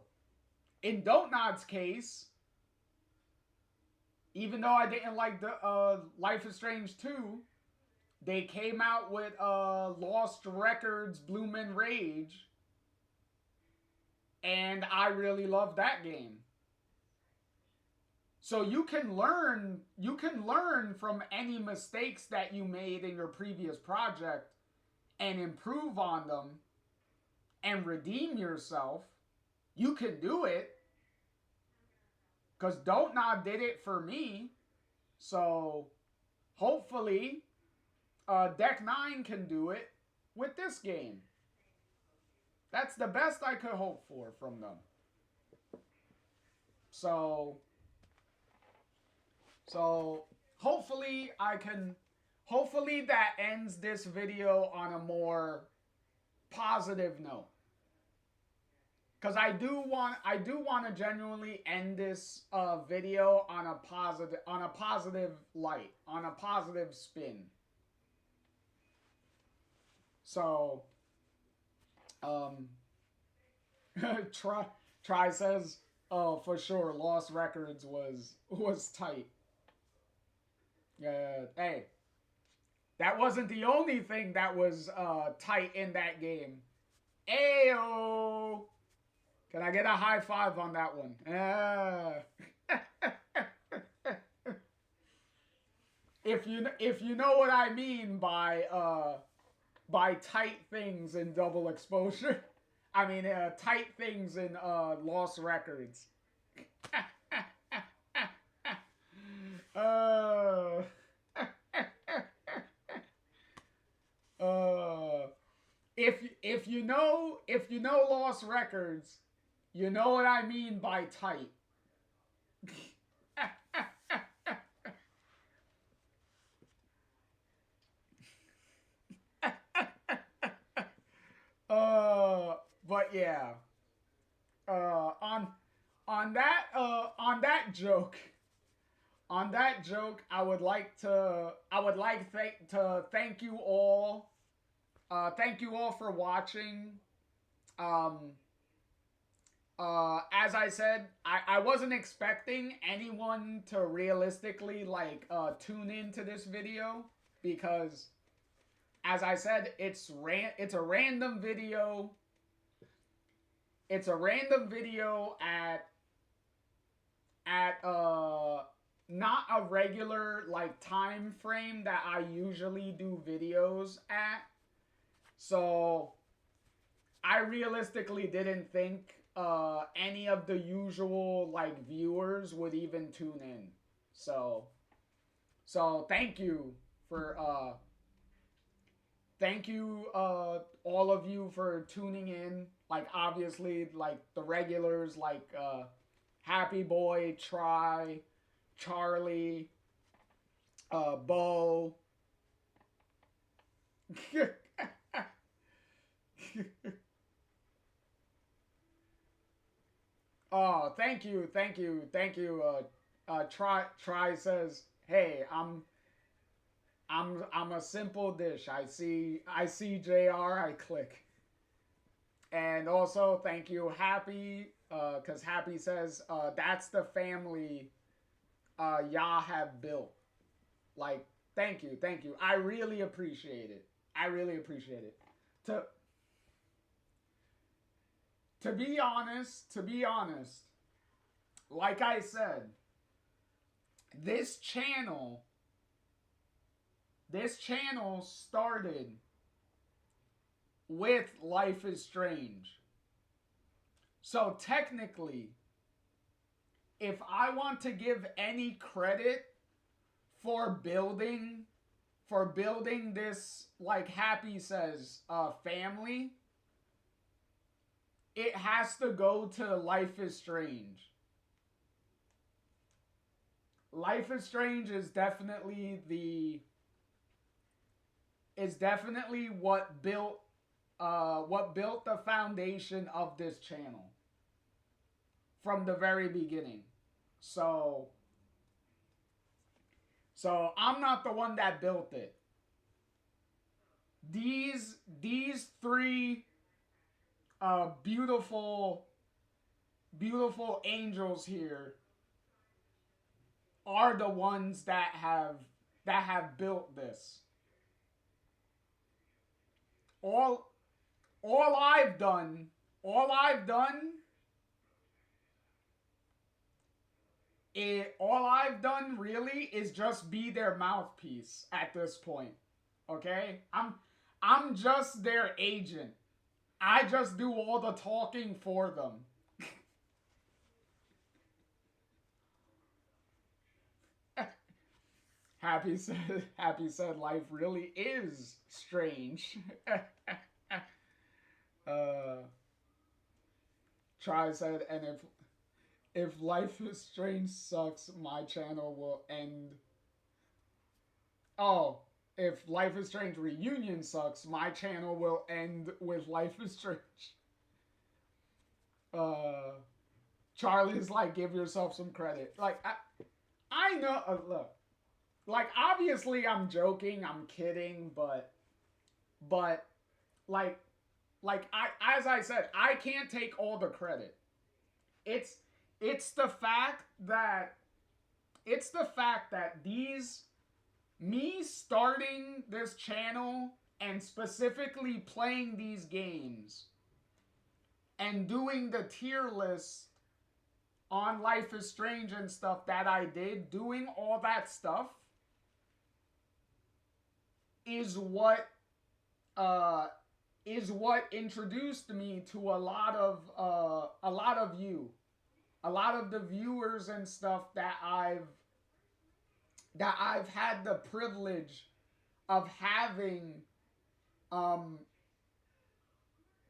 In Dontnod's case, even though I didn't like the Life is Strange 2, they came out with Lost Records Bloom and Rage, and I really loved that game. So you can learn from any mistakes that you made in your previous project and improve on them and redeem yourself. You can do it. Because Dontnod did it for me. So hopefully Deck 9 can do it with this game. That's the best I could hope for from them. So hopefully hopefully that ends this video on a more positive note. Because I do want to genuinely end this video on a positive light, on a positive spin. So, try says, oh, for sure, Lost Records was tight. Hey, that wasn't the only thing that was tight in that game. Ayo. Can I get a high five on that one? If you know what I mean by tight things in Double Exposure, I mean tight things in Lost Records. If you know Lost Records, you know what I mean by tight. But yeah. On that joke, I would like to thank you all. Thank you all for watching. As I said, I wasn't expecting anyone to realistically tune into this video because, as I said, it's a random video. It's a random video at not a regular time frame that I usually do videos at. So I realistically didn't think any of the usual viewers would even tune in. So thank you for all of you for tuning in. Obviously the regulars Happy Boy, Try, Charlie, Bo. Oh, thank you. Try says, "Hey, I'm a simple dish. I see JR, I click." And also, thank you, Happy, because Happy says, "That's the family y'all have built." Thank you. I really appreciate it. To be honest, like I said, this channel started with Life is Strange. So technically, if I want to give any credit for building for building this, like Happy says, family, it has to go to Life is Strange. Life is Strange is definitely what built the foundation of this channel from the very beginning. So I'm not the one that built it. These three beautiful angels here are the ones that have built this. All I've done really is just be their mouthpiece at this point. Okay? I'm just their agent. I just do all the talking for them. Happy said life really is strange. Try said, and if Life is Strange sucks, my channel will end. Oh, if Life is Strange Reunion sucks, my channel will end with Life is Strange. Charlie's like, give yourself some credit. Like, I know, look, like, obviously I'm joking, I'm kidding, but, like, as I said, I can't take all the credit. It's the fact that me starting this channel and specifically playing these games and doing the tier list on Life is Strange and stuff that I did, doing all that stuff is what introduced me to a lot of you, a lot of the viewers and stuff that I've had the privilege of having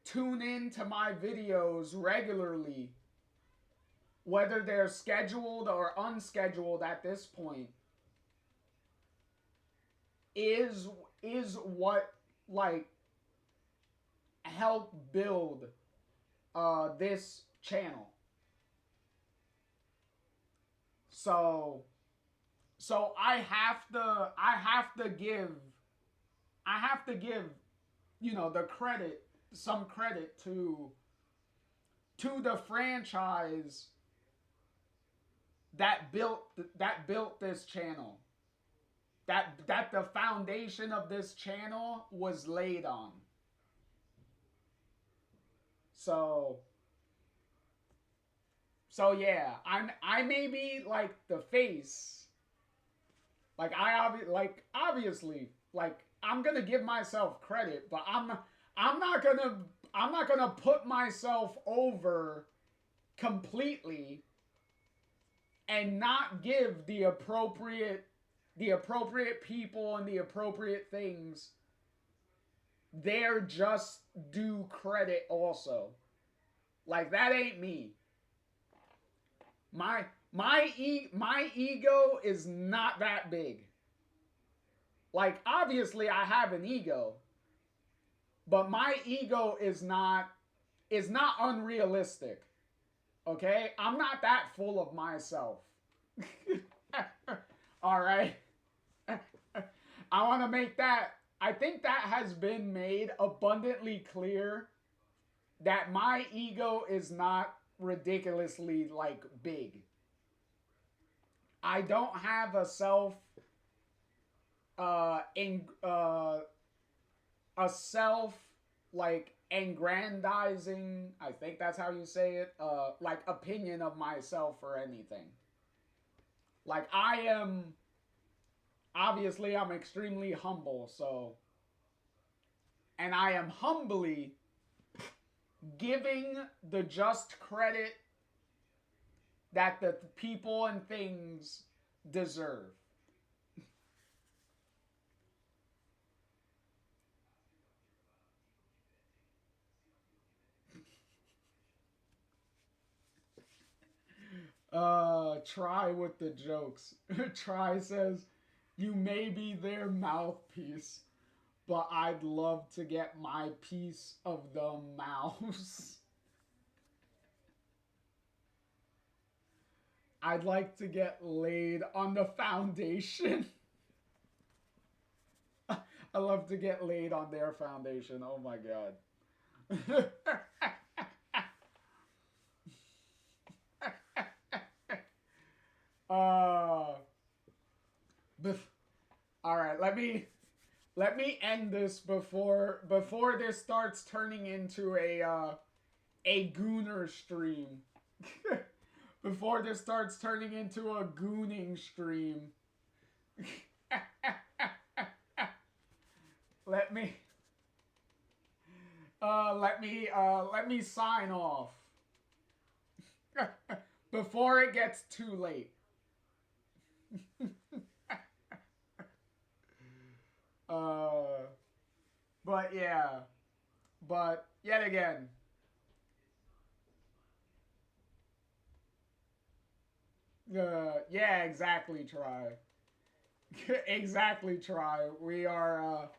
tune in to my videos regularly, whether they're scheduled or unscheduled at this point, is what, like, helped build this channel. So I have to give some credit to the franchise that built this channel. That the foundation of this channel was laid on. So yeah, I may be like the face. Like obviously, like, I'm gonna give myself credit, but I'm not gonna put myself over completely and not give the appropriate people and the appropriate things their just due credit also. Like, that ain't me. My ego is not that big. Like, obviously I have an ego, but my ego is not unrealistic. Okay? I'm not that full of myself. All right? I want to make that, I think that has been made abundantly clear, that my ego is not ridiculously, like, big. I don't have a like, aggrandizing, I think that's how you say it, like, opinion of myself or anything. Like, obviously I'm extremely humble, so, and I am humbly giving the just credit that the people and things deserve. Try with the jokes. Try says, you may be their mouthpiece, but I'd love to get my piece of the mouse. I'd like to get laid on the foundation. I love to get laid on their foundation. Oh my god. uh, all right, let me end this before this starts turning into a gooner stream. Before this starts turning into a gooning stream. let me sign off before it gets too late. But yeah, but yet again, yeah, exactly. Try. Exactly. Try. We are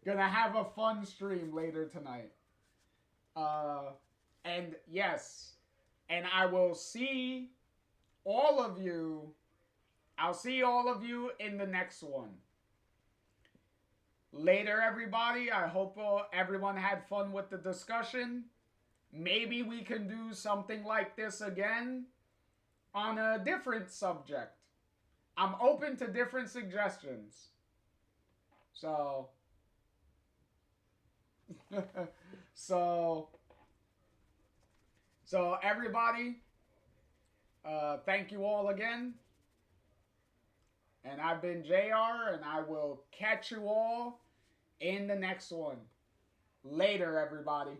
gonna have a fun stream later tonight. And yes, and I will see all of you. I'll see all of you in the next one. Later, everybody. I hope everyone had fun with the discussion. Maybe we can do something like this again on a different subject. I'm open to different suggestions. So, so everybody, thank you all again. And I've been JR, and I will catch you all in the next one. Later, everybody.